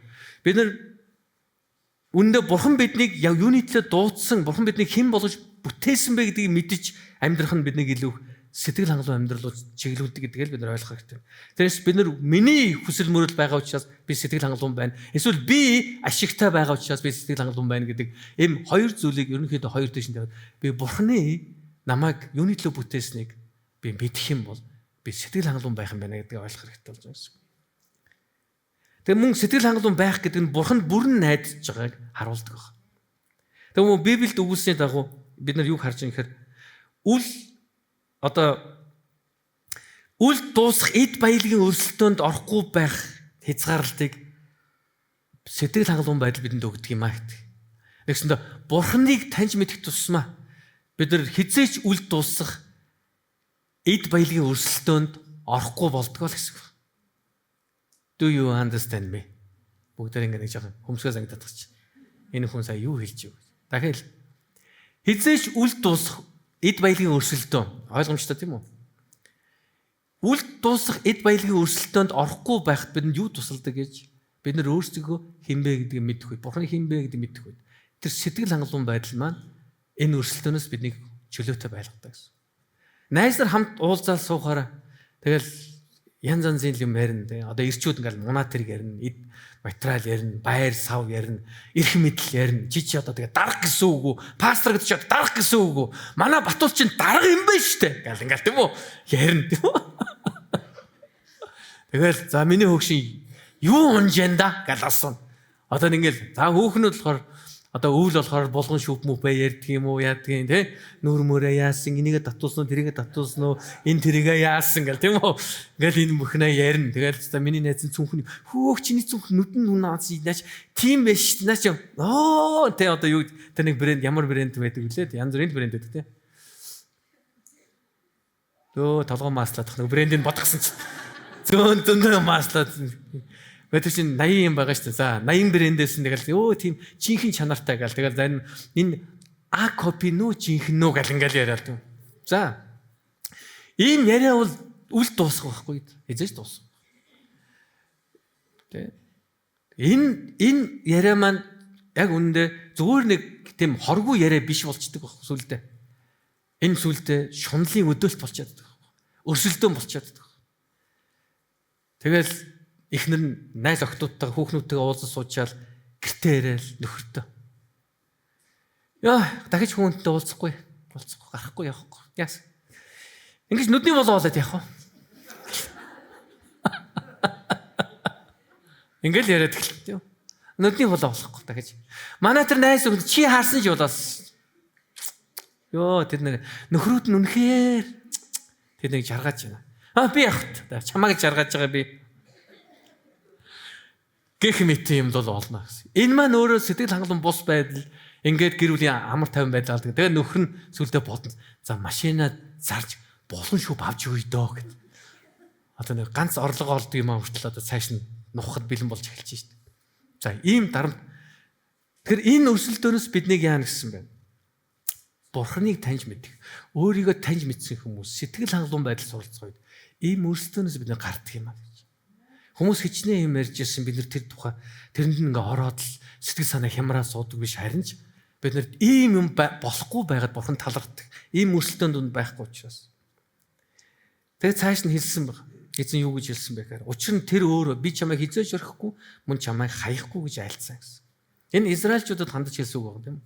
бид нар үндэ Бурхан биднийг юуны төлөө дуудсан, Бурхан биднийг хэн болгож бүтээсэн бэ гэдгийг мэдж амьдрах нь биднийг илүү сэтгэл хангалуун амьдрал руу чиглүүлдэг гэдгийг бид нар ойлгох хэрэгтэй. Тэрээс бид нар миний хүсэл мөрөөдөл байгаа учраас би сэтгэл хангалуун байна. Эсвэл би ашигтай байгаа учраас би сэтгэл хангалуун байна гэдэг ийм хоёр зүйлийг ерөнхийдөө хоёр дэш тавиад би Бурханы намайг юуны төлөө бүтээснийг би мэдэх юм бол би сэтгэл хангалуун байх юм байна гэдгийг ойлгох хэрэгтэй болж байна. Тэгээ мөн сэтгэл хангалуун байх гэдэг нь Бурханд бүрэн найдаж байгааг харуулдаг байна. Тэгээ мөн Библиэд өгүүлсний дагуу бид нар юг харж байгаа гэхээр үл дуусах эд баялагын өрсөлдөөнд орохгүй байх хязгаарлалтыг сэтгэл хангалуун байдал бидэнд өгдөг юм аа гэдэг. Нэгсэндээ Бурханыг таньж мэдэх тусмаа бид нар хизээч үл дуусах эд баялагын өрсөлдөөнд орохгүй болдгоо л гэсэн. Do you understand me? Бүгдээр ингэ нэг жоохон хөмсгөө санагдаад байгаа чинь. Энэ хүн сая юу хэлж вэ? Дахиад хизээч үл дуусах эд баялагын өрсөлдөөн ойлгомжтой тийм үү? Үл дуусах эд баялагын өрсөлдөөнд орохгүй байхад бидэнд юу тусалдаг гэж бид нар өөрсдөө хинбэ гэдгийг мэдэх үед, Бурханы хинбэ гэдгийг мэдэх үед тэр сэтгэл хангалуун байдал маань энэ өрсөлдөөнөөс биднийг чөлөөтэй байлгадаг гэсэн. Найз нар хамт уулзаал суухаараа тэгэл янз янзын юм ярина тий. Одоо ирчүүд ингээл мунатэрг ярина, эд материал ярина, байр сав ярина, эрх мэдэл ярина. Чи одоо тэгээ дарах гэсэн үг үү? Пастор гэдэг чи дарах гэсэн үг үү? Манай Батул чинь дарга юм байна штэ. Гэл ингээл тийм үү? Ярина тийм үү? Тэгэл за миний хөөгшин юу унжэнда гэл асууна. Одоо ингээл за хөөхнүүд болохоор одоо өвөл болохоор болгон шүүп мүпэ ярьдаг юм уу яадаг юм те нүүр мөрөө яасан энийгээ татуулсан уу тэрийгээ татуулсан уу энэ тэрийгээ яасан гэл тийм үү ингээл энэ мөхнөө ярина тэгэл за миний найз цүнхэн хөөх чиний цүнх нүдэн нуунаас наач тийм байж ш наач те одоо юу тэр нэг брэнд ямар брэнд байдаг вүлээ янз бүрийн брэнд байдаг те ёо толгой маслаад нэг брэндийг бодгосон ч зөөн зөндөө маслаад Бэтэр чинь 80 юм байгаа шүү дээ. За 80 брэндээс нь тэгэл ёо тийм жинхэнэ чанартай гал тэгэл за энэ А копи нөө жинхэнэ нөө гал ингээл яриад тийм. За ийм яриа бол үл дуусах байхгүй. Эзэж дуусах. Тэ. Энэ яриа маань яг үүндээ зүгээр нэг тийм хоргүй яриа биш болчдөг байхгүй сүлдээ. Энэ сүлдээ шунлын өдөөлт болчиход байгаа. Өрсөлдөөн болчиход байгаа. Тэгэл эхнэр нь найз охтуудтайгаа хүүхнүүдтэйгээ уулзаж суучаал гэртээ ирээл нөхөртөө. Яа, дахиж хүүхнтэй уулзахгүй гарахгүй явахгүй. Яас. Ингэж нүдний болоо болоод явах уу? Ингээл яриад эхэлтээ. Нүдний болоо болохгүй дахиж. Манай тэр найз өхөнд чи харсан ч болоос. Йоо, тэр нөхрүүд нь үнэхээр тэр нэг жаргаж байна. Би явахт. Чамайг жаргаж байгаа би. Гэх мэт юм бол болно гэсэн. Энэ маань өөрөө сэтгэл хангалуун бус байдал ингээд гэр бүлийн амар тайван байдал алдаг. Тэгээ нөхөр нь сүлдээ бодно. За машинаа зарж болон шүүп авч өгье дөө гэд. Одоо нэг ганц орлого олдог юм аа хүртэл одоо цааш нь нухахад бэлэн болж эхэлж шít. За ийм дарамт. Тэгэхээр энэ өрсөлдөөнөөс биднийг яана гэсэн бэ? Бурханыг таньж мэдэх. Өөрийгөө таньж мэдсэн хүмүүс сэтгэл хангалуун байдал суралцах үед ийм өрсөлдөөнөөс бид гардаг юм аа. Хүмүүс хичнээн юм ярьж ирсэн бид нар тэр тухай тэрэнд ингээ ороод л сэтгэл санаа хямраа суудаг биш харин ч бид нар ийм юм болохгүй байгаад Бурхан талархдаг. Ийм өрсөлдөөнд үнд байхгүй учраас. Тэгээ цааш нь хэлсэн баг. Эзэн юу гэж хэлсэн бэ гэхээр учир нь тэр өөрөө би чамайг хизээж орхихгүй мөн чамайг хаяхгүй гэж айлцсан гэсэн. Энэ Израильчуудад хандаж хэлсэн үг байна тийм.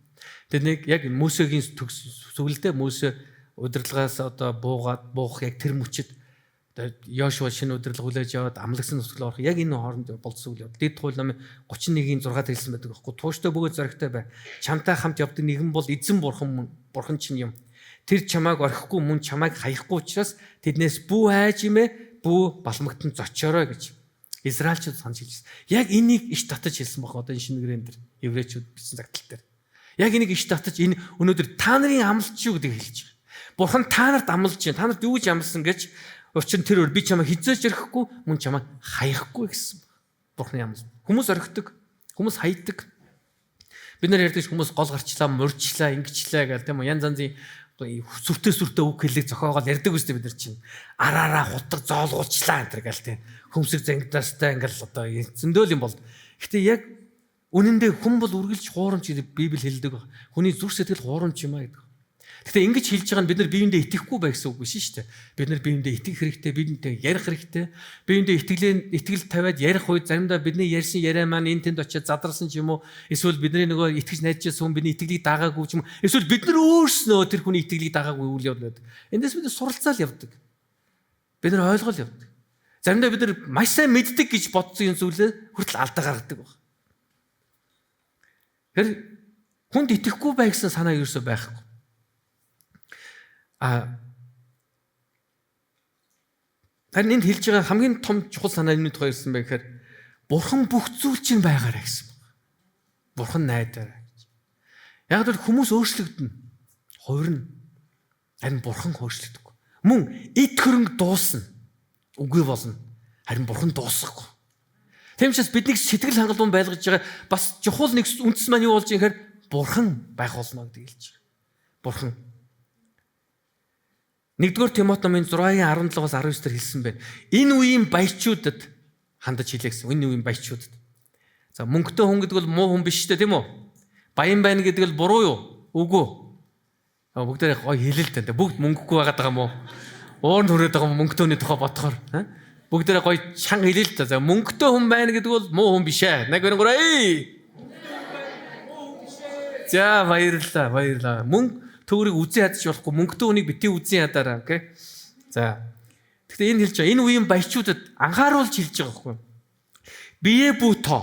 Тэр нэг яг Мөсегийн сүгэлдээ Мөсе удирдлагаас одоо буух яг тэр мөчөд Йошуа шинэ удирдлага хүлээж аваад амлагсан нутгаар орох яг энэ хооронд болцсон үйл явдал. Дэд хууль номын 31-ийн 6-д хэлсэн байдаг байхгүй. Тууштай бөгөөд зоригтой бай. Чамтай хамт явдаг нэгэн бол эзэн бурхан чинь юм. Тэр чамайг орхихгүй мөн чамайг хаяхгүй учраас тэднээс бүү хайж имэ бүү балмагтан зочоорой гэж Израильчууд санаж хэлсэн. Яг энийг иш татаж хэлсэн баг одоо энэ шинэ гэрэн дээр еврейчүүд бичсэн загтал дээр. Яг энийг иш татаж энэ өнөөдөр та нарын амлалт шүү гэдэг хэлж байгаа. Бурхан та нарт амлаж байна. Та нарт юу гэж амласан гэж учир нь тэр өөр би чамайг хизээж орхихгүй мөн чамайг хаяхгүй гэсэн. Бурханы амлал. Хүмүүс орхидог, хүмүүс хайдаг. Бид нар ярьдаг хүмүүс гол гарчлаа, мурчлаа, ингэчлээ гэх тийм үү. Янз янзын сүртэй үг хэлийг зохиогоол ярьдаг үстэй бид нар чинь. Араараа хутаг зоолгуулчлаа энэ төр гэл тийм. Хөмсөг зангидастай ингээл одоо зөндөөл юм бол. Гэтэ яг үнэндээ хүн бол үргэлж хуурамч гэдэг Библи хэлдэг. Хүний зүрх сэтгэл хуурамч юм а гэдэг. Гэтэ ингэж хэлж байгаа нь бид нар биеиндээ итгэхгүй байх гэсэн үг биш шүү дээ. Бид нар биеиндээ итгэх хэрэгтэй, биеиндээ ярих хэрэгтэй. Биеиндээ итгэл тавиад ярих үед заримдаа бидний ярьсан яриа маань энэ тэнд очиад задарсан ч юм уу, эсвэл бидний нөгөө итгэж найдаж байсан хүн бидний итгэлийг дагаагүй ч юм уу, эсвэл бид нар өөрснөө тэр хүний итгэлийг дагаагүй үйл явдал байдаг. Эндээс бид суралцаал явдаг. Бид нар ойлгол явдаг. Заримдаа бид нар маш сайн мэддэг гэж бодсон юм зүйлээ хүртэл алдаа гаргадаг баг. Тэр хүнд итгэхгүй байх гэсэн санаа ерөөсөө байхгүй. Харин энд хэлж байгаа хамгийн том чухал санаа юу тухай хэлсэн бэ гэхээр Бурхан бүх зүйл чинь байгаарай гэсэн байна. Бурхан найдаарай гэж. Яг л хүмүүс өөрчлөгдөн, хувирна. Харин Бурхан өөрчлөгдөхгүй. Мөн эд хөрөнгө дуусна. Үгүй болно. Харин Бурхан дуусахгүй. Тийм учраас биднийг сэтгэл хангалуун байлгаж байгаа бас чухал нэг үндэс маань юу болж байгаа гэхээр Бурхан байх болно гэдэг хэлж байгаа. Бурхан 1-р Тимот номын 6:17-аас 19 дээр хэлсэн байна. Энэ үеийн баячуудад хандаж хэлээ гэсэн. Энэ үеийн баячуудад. За мөнгөтэй хүн гэдэг бол муу хүн биш үү, тийм үү? Баян байна гэдэг бол буруу юу? Үгүй. Бүгдээ гоё хэлэлтэй. Бүгд мөнгөгүй байгаад байгаа юм уу? Уурн хүрээд байгаа мөнгөтөөний тухай бодохоор, бүгдээ гоё чанга хэлэлтэй. За мөнгөтэй хүн байна гэдэг бол муу хүн биш ээ. 1 2 3. За баярлалаа. Мөнгө төөрийг үзэн ядаж болохгүй мөнгөтэй хүнийг бити үзэн ядаараа, окей. За. Гэхдээ энэ хэлж байгаа энэ үеийн баячуудад анхааруулж хэлж байгаа байхгүй. Бие бүү тоо.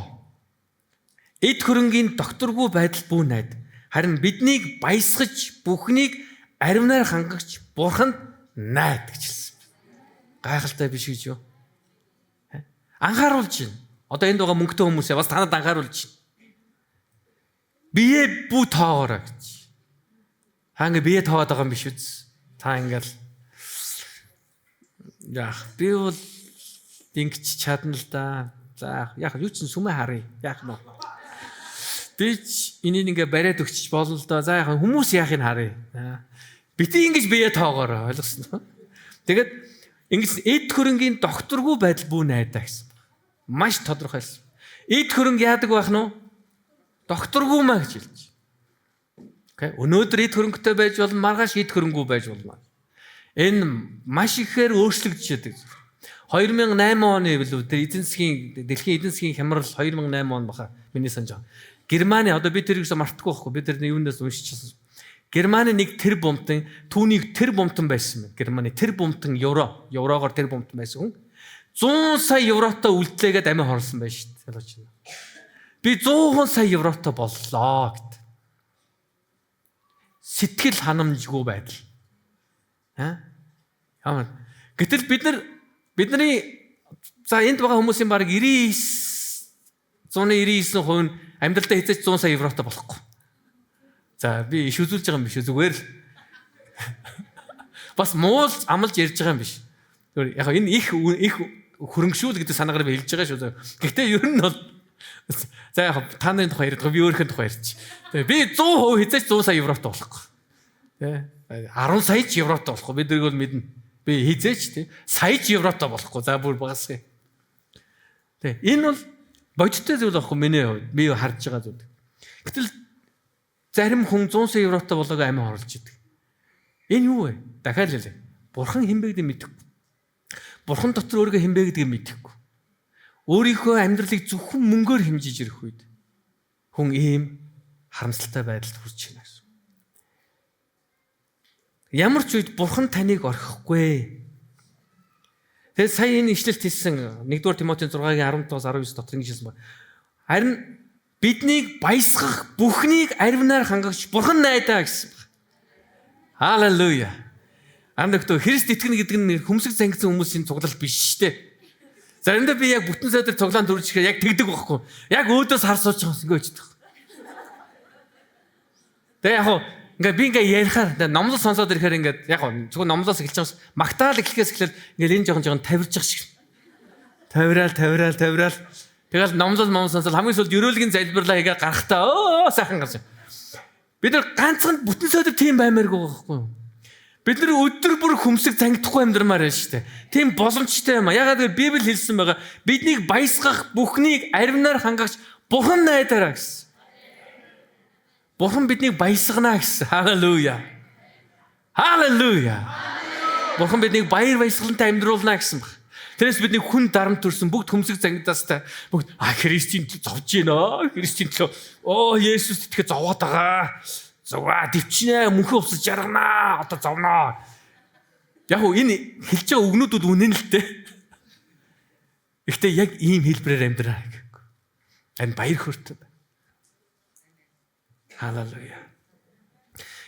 Эд хөрөнгийн докторгүй байдал бүү найд. Харин биднийг баясгаж бүхнийг аривнаар хангагч Бурханд найд гэж хэлсэн. Гайхалтай биш гэж юу? Анхааруулж байна. Одоо энд байгаа мөнгөтэй хүмүүсээ бас танад анхааруулж байна. Бие бүү тоогоорой гэж. Ханга бие таваад байгаа юм биш үз. Та ингээл яах би бол ингэж чадна л да. За яах юу ч сүмэ харъя. Яах нь. Би ч энийг ингээ бариад өгчих болно л да. За яах хүмүүс яахыг харъя. Бити ингэж бие тоогоорой ойлгосон уу? Тэгээд ингэж эд хөрөнгийн докторгүй байдал бүү найдаа гэсэн. Маш тодорхойлсон. Эд хөрөнгө яадаг байх нь вэ? Докторгүй маа гэж хэлж. Okay. Өнөөдөр эд хөрөнгөтэй байж болно, маргааш эд хөрөнгөө байж болно. Энэ маш ихээр өөрчлөгдөж байдаг. 2008 оны билүү тэр дэлхийн эдийн засгийн хямрал 2008 он баха миний санаж байгаа. Германы одоо би тэрийг мартахгүй байхгүй. Би тэр юунаас уншчихсан. Германы нэг тэр бомтон түүнийг тэр бомтон байсан байна. Германы тэр бомтон еврогоор тэр бомтон байсан хүн 100 сая евротой үлдлээгээд амиа хорлсон байж шүү дээ. Би 100 сая евротой боллоо гэт. Сэтгэл ханамжгүй байдал. Ямар. Гэтэл бидний за энд байгаа хүмүүсийн баг 199% нь амьдралдаа хэзээ ч 100 сая евротой болохгүй. За би иш үзүүлж байгаа юм биш үү зүгээр л. Бас муул амлж ярьж байгаа юм биш. Яг энэ их хөрөнгөшүүл гэдэг санаагаар би хэлж байгаа шүү. Гэхдээ ер нь бол за яг та нарын тухай яриад би өөрийнхөө тухай ярьчих. Би 100% хэзээ ч 100 сая евротой болохгүй. Тэ 10 сая ч евротой болохгүй. Бид нэг бол мэднэ. Би хэзээ ч тий сая ч евротой болохгүй. За бүр багасгая. Тэ энэ бол бодиттой зүйл байхгүй миний хувьд. Би харж байгаа зүйл. Гэтэл зарим хүн 100 сая евротой болоог амиа хорлож идэг. Энэ юу вэ? Дахиад хэлээ. Бурхан хэн бэ гэдгийг мэдэхгүй. Бурхан дотор өөрийгөө хэн бэ гэдгийг мэдэхгүй. Өөрийнхөө амьдралыг зөвхөн мөнгөөр хэмжиж ирэх үед хүн ийм харамсалтай байдалд хүрч байна гэсэн. Ямар ч үед Бурхан таныг орхихгүй. Тэгээд сая энэ ишлэлт хэлсэн 1-р Тимотийн 6-гийн 17-19 дотор ингэж хэлсэн байна. Харин биднийг баясгах бүхнийг аривнаар хангагч Бурхан найдаа гэсэн байна. Халелуя. Амдагтөө Христ итгэнэ гэдэг нь хүмсэг зангидсан хүмүүсийн цуглал биш шүү дээ. Заримдаа би яг бүтэн сайдар цуглаан төрүүлчихээ яг тэгдэг байхгүй. Яг өөдөөс хар сууж байгаа юм ингэж байдаг. Тэгээ яг би ярихаар номлол сонсоод ирэхээр ингээд яг зөвхөн номлолоос эхэлж байгаас магтаал эхлэхээс эхлээд ингээд энэ жоохон тавирж байгаа шиг. Тавираал. Тэгэл номлол сонсоод хамгийн сүүлд ерөөлгийн залбирлаа хийгээ гарахтаа сайхан гарсан. Бид нар ганцхан бүтэн сайдар тийм баймааргүй байхгүй юу? Бид нар өдөр бүр хүмсэг зангидахгүй амьдрмаар байна шүү дээ. Тийм боломжтой юм а. Ягаад гэвэл Библи хэлсэн байгаа. Биднийг баясгах бүхнийг аривнаар хангагч Бурхан найдаараа гэсэн. Бурхан биднийг баясгана гэсэн. Халелуя. Бурхан биднийг баяр баясгалантай амьдруулна гэсэн баг. Тэрээс бидний хүн дарамт төрсөн бүгд хүмсэг зангидаастай бүгд Христийн зовж гинэ. Христийн төлөө Есүс итгэж зовоод байгаа. Зоваа дивчнэ мөнхөө усаж жаргана. Одоо зовноо. Яг энэ хэлж байгаа үгнүүдүүд үнэн л дээ. Гэхдээ яг ийм хэлбэрээр амьдраа гэхгүй. Энэ баяр хөөртэй. Халелуя.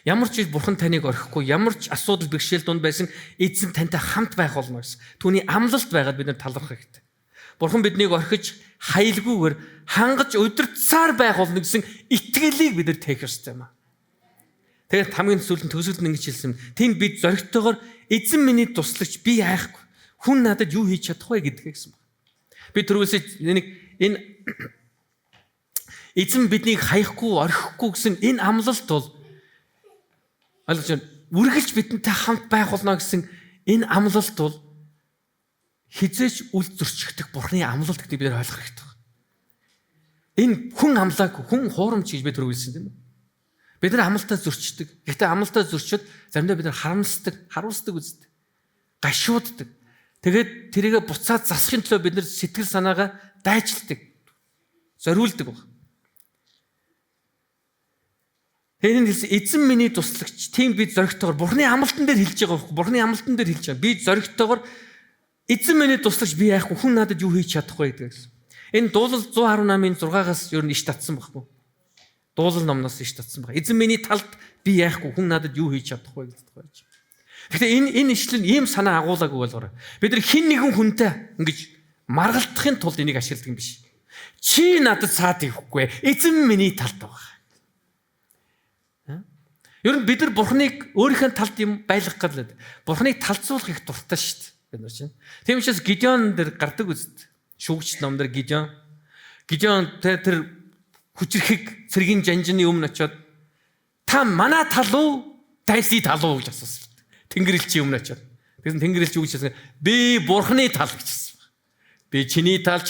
Ямар ч Бурхан таныг орхихгүй, ямар ч асуудал бэрхшээл дунд байсан эзэн тантай хамт байх болно гэсэн. Түүний амлалт байгаад бид нар талархах хэрэгтэй. Бурхан биднийг орхиж хаялгүйгээр хангаж удирдсаар байх болно гэсэн итгэлийг бид нар тээх ёстой юм аа. Тэгээд хамгийн сүүлд нь төгсөлд нь ингэж хэлсэн. Тэнд бид зоригтойгоор эзэн миний туслагч би айхгүй. Хүн надад юу хийж чадах вэ гэдгээ гэсэн байна. Би түрүүсээ энэ эзэн биднийг хаяхгүй, орхихгүй гэсэн энэ амлалт бол үргэлж бидэнтэй хамт байх болно гэсэн энэ амлалт бол хизээч үл зөрчихдэг Бурхны амлалт гэдгийг бид ойлгох хэрэгтэй байна. Энэ хүн амлаагүй, хүн хуурамч гэж бид түрүүлсэн тийм үү? Бид нар амлалтаа зөрчдөг. Гэхдээ амлалтаа зөрчөд заримдаа бид нар харуулсдаг үздэг. Гашууддаг. Тэгээд тэрийгэ буцаад засахын төлөө бид нар сэтгэл санаагаа дайчилдаг. Зориулдаг баг. Тэгээд хэлсэн эзэн миний туслагч тийм би зоригтойгоор Бурхны амлалтан дээр хэлж байгаа байхгүй. Бурхны амлалтан дээр хэлж байгаа. Би зоригтойгоор эзэн миний туслагч би яахгүй хүн надад юу хийж чадахгүй гэдэг гэсэн. Энэ дуулал 118-ын 6-аас ер нь иш татсан байхгүй. Дуулал номноос иш татсан баг. Эзэн миний талд би яахгүй хүн надад юу хийж чадахгүй гэдэг байж. Гэхдээ энэ ишлэл ийм санаа агуулаагүй болгоорой. Бид нар хин нэгэн хүнтэй ингэж маргалдахын тулд энийг ашигладаг юм биш. Чи надад цаад ихгүй. Эзэн миний талд байгаа. Ер нь бид нар Бурхныг өөрийнхөө талд юм байлгах гэдэг. Бурхныг талцуулах их дуртай шүү дээ. Бид нар чинь. Тийм учраас Гидеон дээр гардаг үст. Шүүгч ном дээр Гидеон тэр хүчрхэг цэргийн жанжины өмнө очиод та манай тал уу? Дайсны тал уу гэж асуусан. Тэнгэр элчийн өмнө очиод. Тэгсэн тэнгэр элч юу гэж асуусан? Би Бурхны тал гэж асуусан. Би чиний тал.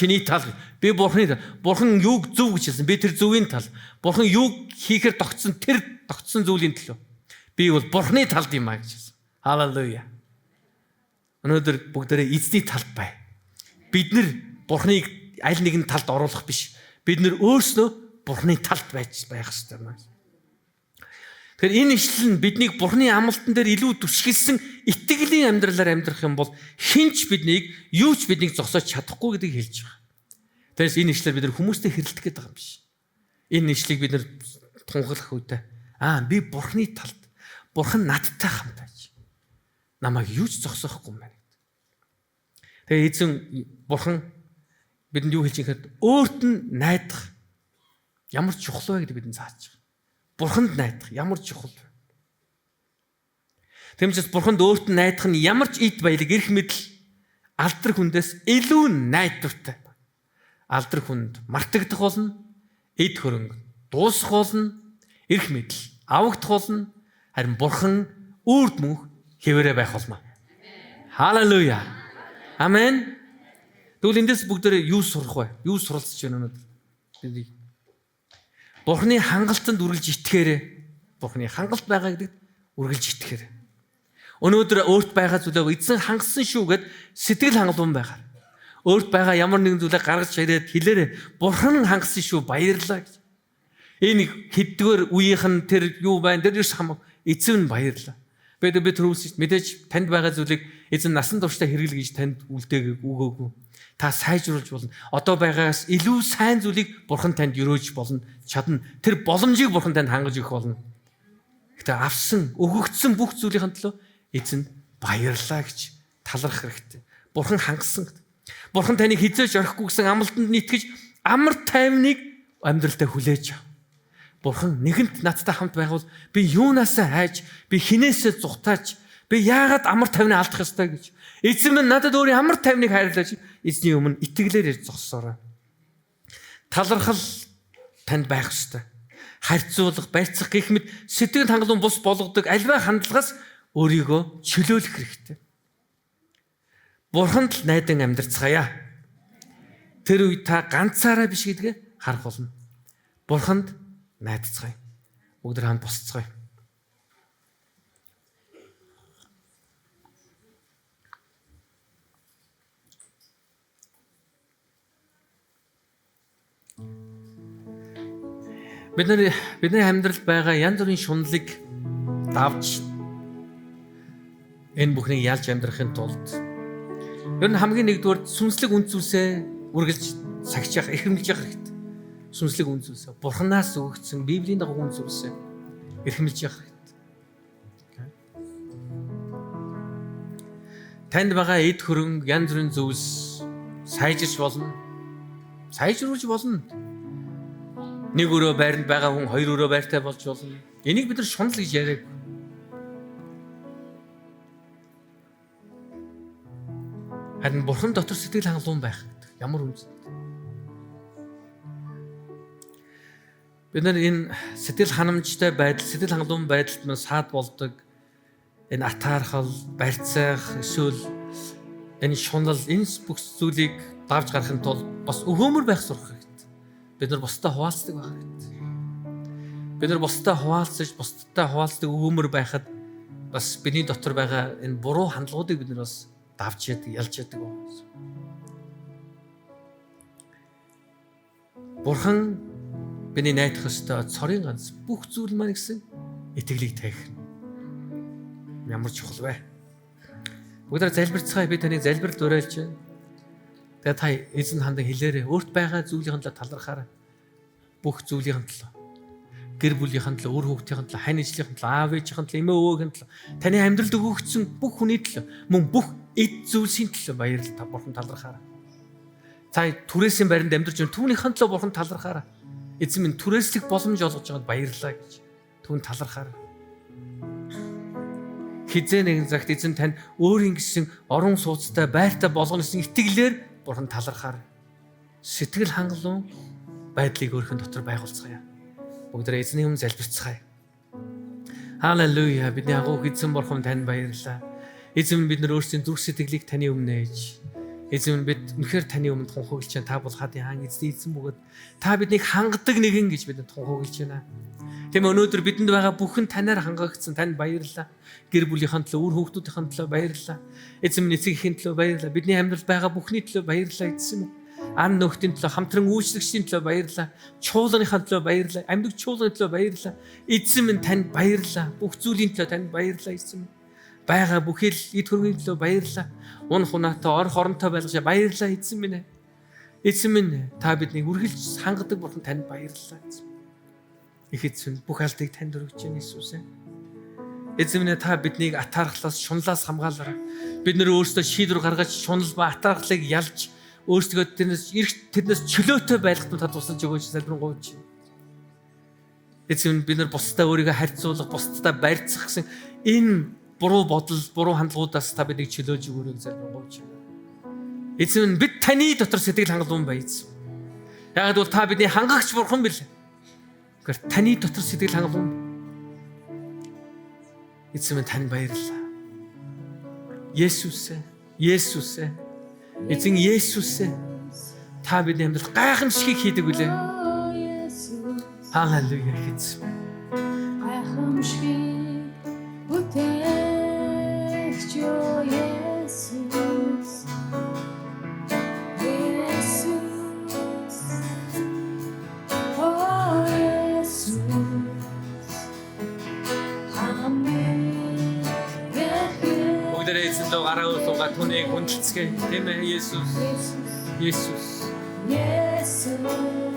Би Бурхны тал. Бурхан юуг зөв гэж хэлсэн. Би тэр зөвийн тал. Бурхан юуг хийхээр тогтсон зүйлийн төлөө. Би бол Бурхны талд юм а гэж хэлсэн. Халелуя. Өнөөдөр бүгдээрээ эзний талд бай. Бид нар Бурхныг аль нэгэн талд оруулах биш. Бид нар өөрсдөө Бурхны талд байх хэрэгтэй юм а. Тэгэхээр энэ ишлэл нь биднийг Бурхны амлалтан дээр илүү түшгэлсэн итгэлийн амьдралаар амьдрах юм бол хинч биднийг юу ч биднийг зогсоож чадахгүй гэдгийг хэлж байгаа. Тэрс энэ ишлэлээр бид нар хүмүүстэй хэрэлдэх гээд байгаа юм биш. Энэ ишлэлийг бид нар тунхаглах үедээ би Бурхны талд Бурхан надтай хамт байж. Намайг юу ч зогсоохгүй юм байна. Тэгээ эзэн Бурхан бидэнд юу хэлж байгааг өөрт нь найдах ямар чухал вэ гэдэг бидэнд зааж байгаа. Бурханд найдах ямар чухал вэ? Тэмцэс Бурханд өөрт нь найдах нь ямар ч эд баялаг эрх мэдэл алдар хүндээс илүү найдвартай. Алдар хүнд мартагдах болно, эд хөрөнгө дуусах болно, эрх мэдэл авагдах болно, харин Бурхан үрд мөнх хэвээрээ байх болно. Халелуя. Амен. Тэгвэл эндээс бүгдээрээ юу сурах вэ? Юу суралцж байна өнөөдөр? Бурхны хангалтанд үргэлж итгэхээрээ. Бурхны хангалт байгаа гэдэгт үргэлж итгэхээрээ. Өнөөдөр өөрт байгаа зүйлээ эзэн хангасан шүү гэд сэтгэл хангалуун байгаар. Өөрт байгаа ямар нэгэн зүйлээ гаргаж ирээд хэлээрээ Бурхан хангасан шүү баярлалаа гэж. Энэ хэддгээр үеийнх нь тэр юу байна? Тэр юус хамаа эзэн баярлалаа. Би түрүүлсэн мэдээж танд байгаа зүйлийг Эзэн насан туршдаа хэрэглэж танд үлдээгээг өгөөгүй. Та сайжруулж болно. Одоо байгаагаас илүү сайн зүйлийг Бурхан танд өрөөж болно. Чадна. Тэр боломжийг Бурхан танд хангаж өгөх болно. Гэтэ авсан, өгөгдсөн бүх зүйлийн төлөө эзэнд баярлалаа гэж талархах хэрэгтэй. Бурхан хангасан. Бурхан таныг хизээж орхихгүй гэсэн амлалтанд нийтгэж амар тайвныг амьдралдаа хүлээж ав. Бурхан нэгэнт надтай хамт байгавал би юунаасаа хайж, би хинээсээ зугатаач, би яагаад амар тайвныг алдах ёстой гэж. Эзэн минь надад өөрийн амар тайвныг хайрлаач. Эзний өмнө итгэлээр ирж зогссоорой. Талархал танд байх ёстой. Харьцуулах, барьцах гэх мэт сэтгэл хангалуун бус болгодог альва хандлагаас өөрийгөө чөлөөлөх хэрэгтэй. Бурханд л найдан амьдрцгаая. Тэр үед та ганцаараа биш гэдгээ харах болно. Бурханд найдацгаая. Бүгд хамт босцгаая. Бидний амьдралд байгаа янз бүрийн шунлыг давж энэ бүхнийг ялж амьдрахын тулд ер нь хамгийн нэгдүгээр сүнслэг үн зүйлсээ үргэлж сахиж явах, эрхэмлэж явах хэрэгтэй. Сүнслэг үн зүйлсээ Бурханаас өгөгдсөн Библийн дагуу үн зүйлсээ эрхэмлэж явах хэрэгтэй. Танд байгаа эд хөрөнгө, янз бүрийн зүйлс сайжирч болно. Сайжруулж болно. Нэг өрөө байранд байгаа хүн хоёр өрөө байртай болж болно. Энийг бид нар шунал гэж яриаг. Харин Бурхан дотор сэтгэл хангалуун байх гэдэг. Ямар үнэтэй. Бид нар энэ сэтгэл ханамжтай байдал, сэтгэл хангалуун байдалд нь саад болдог. Энэ атаархал, барьцаах, эсвэл энэ шунал, энэ бүх зүйлийг давж гарахын тулд бас өгөөмөр байх сурах хэрэгтэй. Бид нар бусдад хуваалцдаг байх хэрэгтэй. Бид нар бусдад хуваалцаж, бусдад хуваалцдаг өгөөмөр байхад бас бидний дотор байгаа энэ буруу хандлагуудыг бид нар бас давж яадаг, ялж яадаг байна. Бурхан бидний найдах ёстой цорын ганц бүх зүйл маань гэсэн итгэлийг таих. Ямар чухал вэ? Бүгдээр залбирцгаая, би таныг залбирт уриалж байна. Тэгээ та эзэн хандан хэлээрээ өөрт байгаа зүйлийн талаар талархаарай. Бүх зүйлийн талаар. Гэр бүлийн талаар, үр хүүхдийн талаар, хань ижлийн талаар, аав ээжийн талаар, эмээ өвөөгийн талаар, таны амьдралд өгөгдсөн бүх хүний талаар, мөн бүх эд зүйлсийн талаар баярлал та Бурхан талархаарай. Та түрээсийн байранд амьдарч байгаа түүнийхэн талаар Бурхан талархаарай. Эзэн минь түрээслэх боломж олгож байгаад баярлалаа гэж түүнд талархаарай. Хизээ нэгэн цагт эзэн тань өөрийн гэсэн орон сууцтай байртай болгоно гэсэн итгэлээр Бурхан талархаарай. Сэтгэл хангалуун байдлыг өөрхөн дотор байгуулцгаая. Бүгдээ эзний өмнө залбирцгаая. Халелуя. Бидний агуу эзэн Бурхан танд баярлалаа. Эзэн бид нар өөрсдийн зүрх сэтгэлийг таны өмнө ээж. Эзэн бид үнэхээр таны өмнө тунхаглаж байна. Та бол хадын хаан эзний эзэн бөгөөд та биднийг хангадаг нэгэн гэж бидэнд тунхаглаж байна. Тийм өнөөдөр бидэнд байгаа бүхэн танаар хангагдсан. Танд баярлалаа. Гэр бүлийнхэн төлөө, үр хүүхдүүдийн төлөө баярлалаа. Эзэн минь эцэгхийн төлөө баярлалаа. Бидний амьдралд байгаа бүхний төлөө баярлалаа эзэн минь. Ан нөхдийн төлөө, хамтран үйлчлэгчдийн төлөө баярлалаа. Чуулганыхаа төлөө баярлалаа. Амьд чуулганы төлөө баярлалаа. Эзэн минь танд баярлалаа. Бүх зүйлийн төлөө танд баярлалаа эзэн минь. Бага бүхэл эд хөрөнгөний төлөө баярлалаа. Унах унаатай ор хоронтой байлгаж баярлалаа эзэн минь. Эзэн минь та биднийг үргэлж хангадаг Бурхан танд баярлалаа эзэн. Их эзэн бүх алдыг танд өргөж байна Иесус. Эзэн минь та биднийг атаархлаас, шунлаас хамгаалаарай. Бид нэр өөрсдөө шийдвэр гаргаж шунал ба атаархлыг ялж өөрсдөө тэрнээс чөлөөтэй байлгахад та тусалж өгөөч залбирanгуйч. Эзэн бид нар бусдаа өөрийгөө харьцуулах, бусдаа барьцах гэсэн энэ буруу бодол, буруу хандлагуудаас та биднийг чөлөөж өгөөрэй залбирanгуйч. Эзэн бид таны дотор сэтгэл хангалуун байц. Яг бол та бидний хангагч Бурхан бил. Гэхдээ таны дотор сэтгэл хангалуун. Эзэн тань баярлалаа. Есүс. Эзэн Есүс. Та бидний амьдрал гайхамшиг хийдэг үлээ. Халелуя эзэн. Гайхамшиг бүтээгч Есүс. руу гараа уугаа түүнийг хүндэлцгээе. Тийм ээ Есүс. Есүс.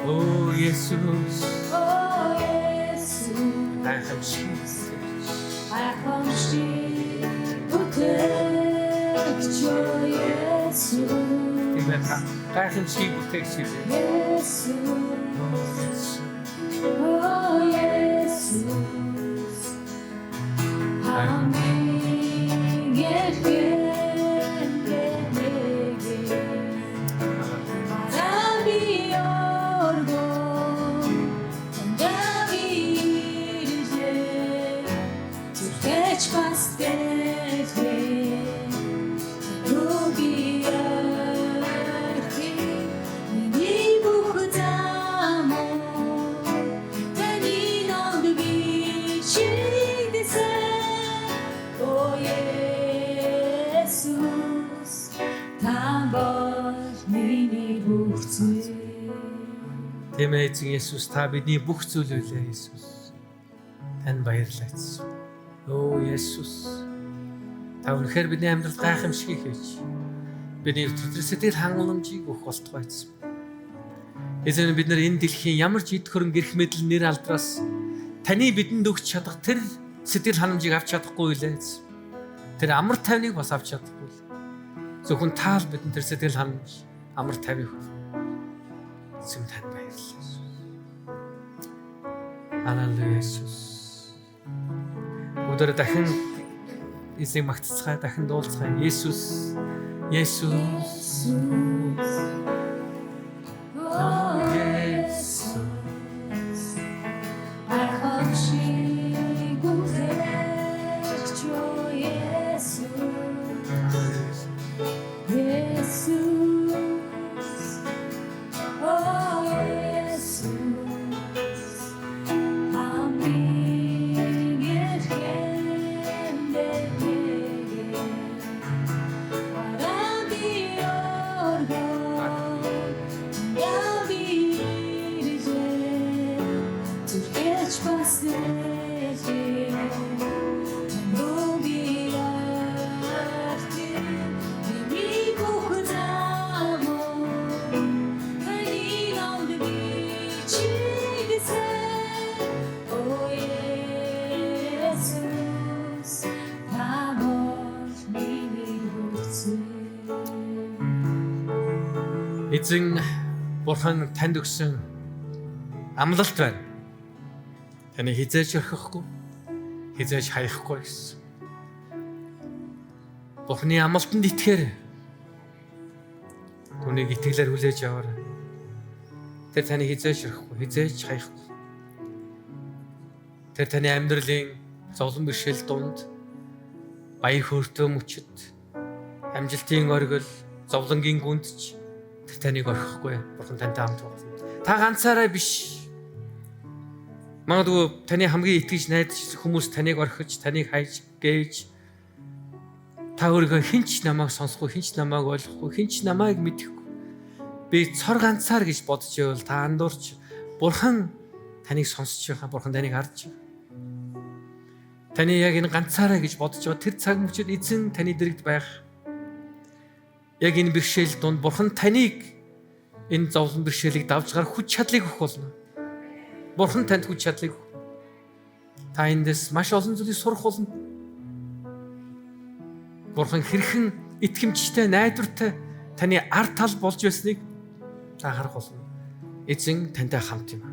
Оо Есүс. Гайхамшиг бүтээгч Есүс. Тийм ээ эзэн Есүс та бидний бүх зүйл үлээ Есүс. Танд баярлалаа. Оо Есүс. Та үнэхээр бидний амьдралд гайхамшиг хийж бидний өдөр сэтгэл хангаламжийг өгөх болтугай эзэн. Эзэн бид нар энэ дэлхийн ямар ч эд хөрөнгө эрх мэдэл нэр алдраас таны бидэнд өгч чадах тэр сэтгэл ханамжийг авч чадахгүй үлээ эзэн. Тэр амар тайвныг бас авч чадахгүй. Зөвхөн таал бидэнд тэр сэтгэл ханамж амар тайвныг өгөх. Эзэн танд баярлалаа. Аллилуйя Есүс. Өдөр дахин эзэн магтцгаая, дахин дуулцгаая. Есүс. Есүс. Оо Есүс. Ахамшиг бүтээгч Есүс. Есүс. Эзэн Бурхан танд өгсөн амлалт байна. Таны хизээж орхихгүй, хизээж хаяхгүй гэсэн. Бурханы амлалтанд итгэхээр түүнийг итгэлээр хүлээж аваарай. Тэр таны хизээж орхихгүй, хизээж хаяхгүй. Тэр таны амьдралын зовлон бэрхшээл дунд баяр хөөртэй мөчөд амжилтын оргил, зовлонгийн гүндч тэр таныг орхихгүй. Бурхан тантай хамт байна. Та ганцаараа биш. Магадгүй таны хамгийн итгэж найдаж хүмүүс таныг орхиж, таныг хайж, гээж та өөрийгөө хинч намайг сонсохгүй, хинч намайг ойлгохгүй, хинч намайг мэдэхгүй. Би цор ганцаар гэж бодож байвал та андуурч Бурхан таныг сонсож байгаа, Бурхан таныг харж байгаа. Таны яг энэ ганцаараа гэж бодож байгаа тэр цаг мөчид эзэн таны дэрэгд байх. Яг энэ бэрхшээл донд Бурхан таныг энэ зовлон бэрхшээлийг давж гарах хүч чадлыг өгөх болно. Бурхан танд хүч чадлыг өгөх. Та эндээс маш олон зүйлийг сурах болно. Бурхан хэрхэн итгэмжтэй, найдвартай таны ард тал болж байсныг та харах болно. Эзэн тантай хамт юм.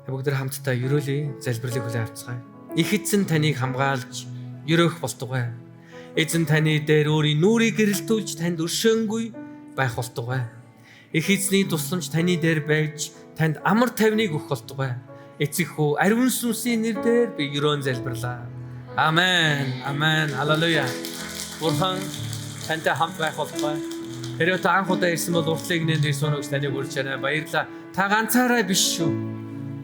Бүгд хамтдаа ерөөлий, залбирлыг хүлээн авцгаая. Их эзэн таныг хамгаалж, ерөөх болтугай. Эзэн таны дээр өөрийн нүрийг гэрэлтүүлж танд өршөөнгүй байх болтугай. Их эзний тусламж таны дээр байж танд амар тайвныг өгөх болтугай. Эцэг хүү ариун сүнсийн нэрээр би ерөөн залбирлаа. Амен. Амен. Халелуя. Бурхан тантай хамт байх болтугай. Хэрвээ та анх удаа ирсэн бол уртлыг нэр соногч таныг урьж байна. Баярлалаа. Та ганцаараа биш шүү.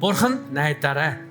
Бурхан найдаарай.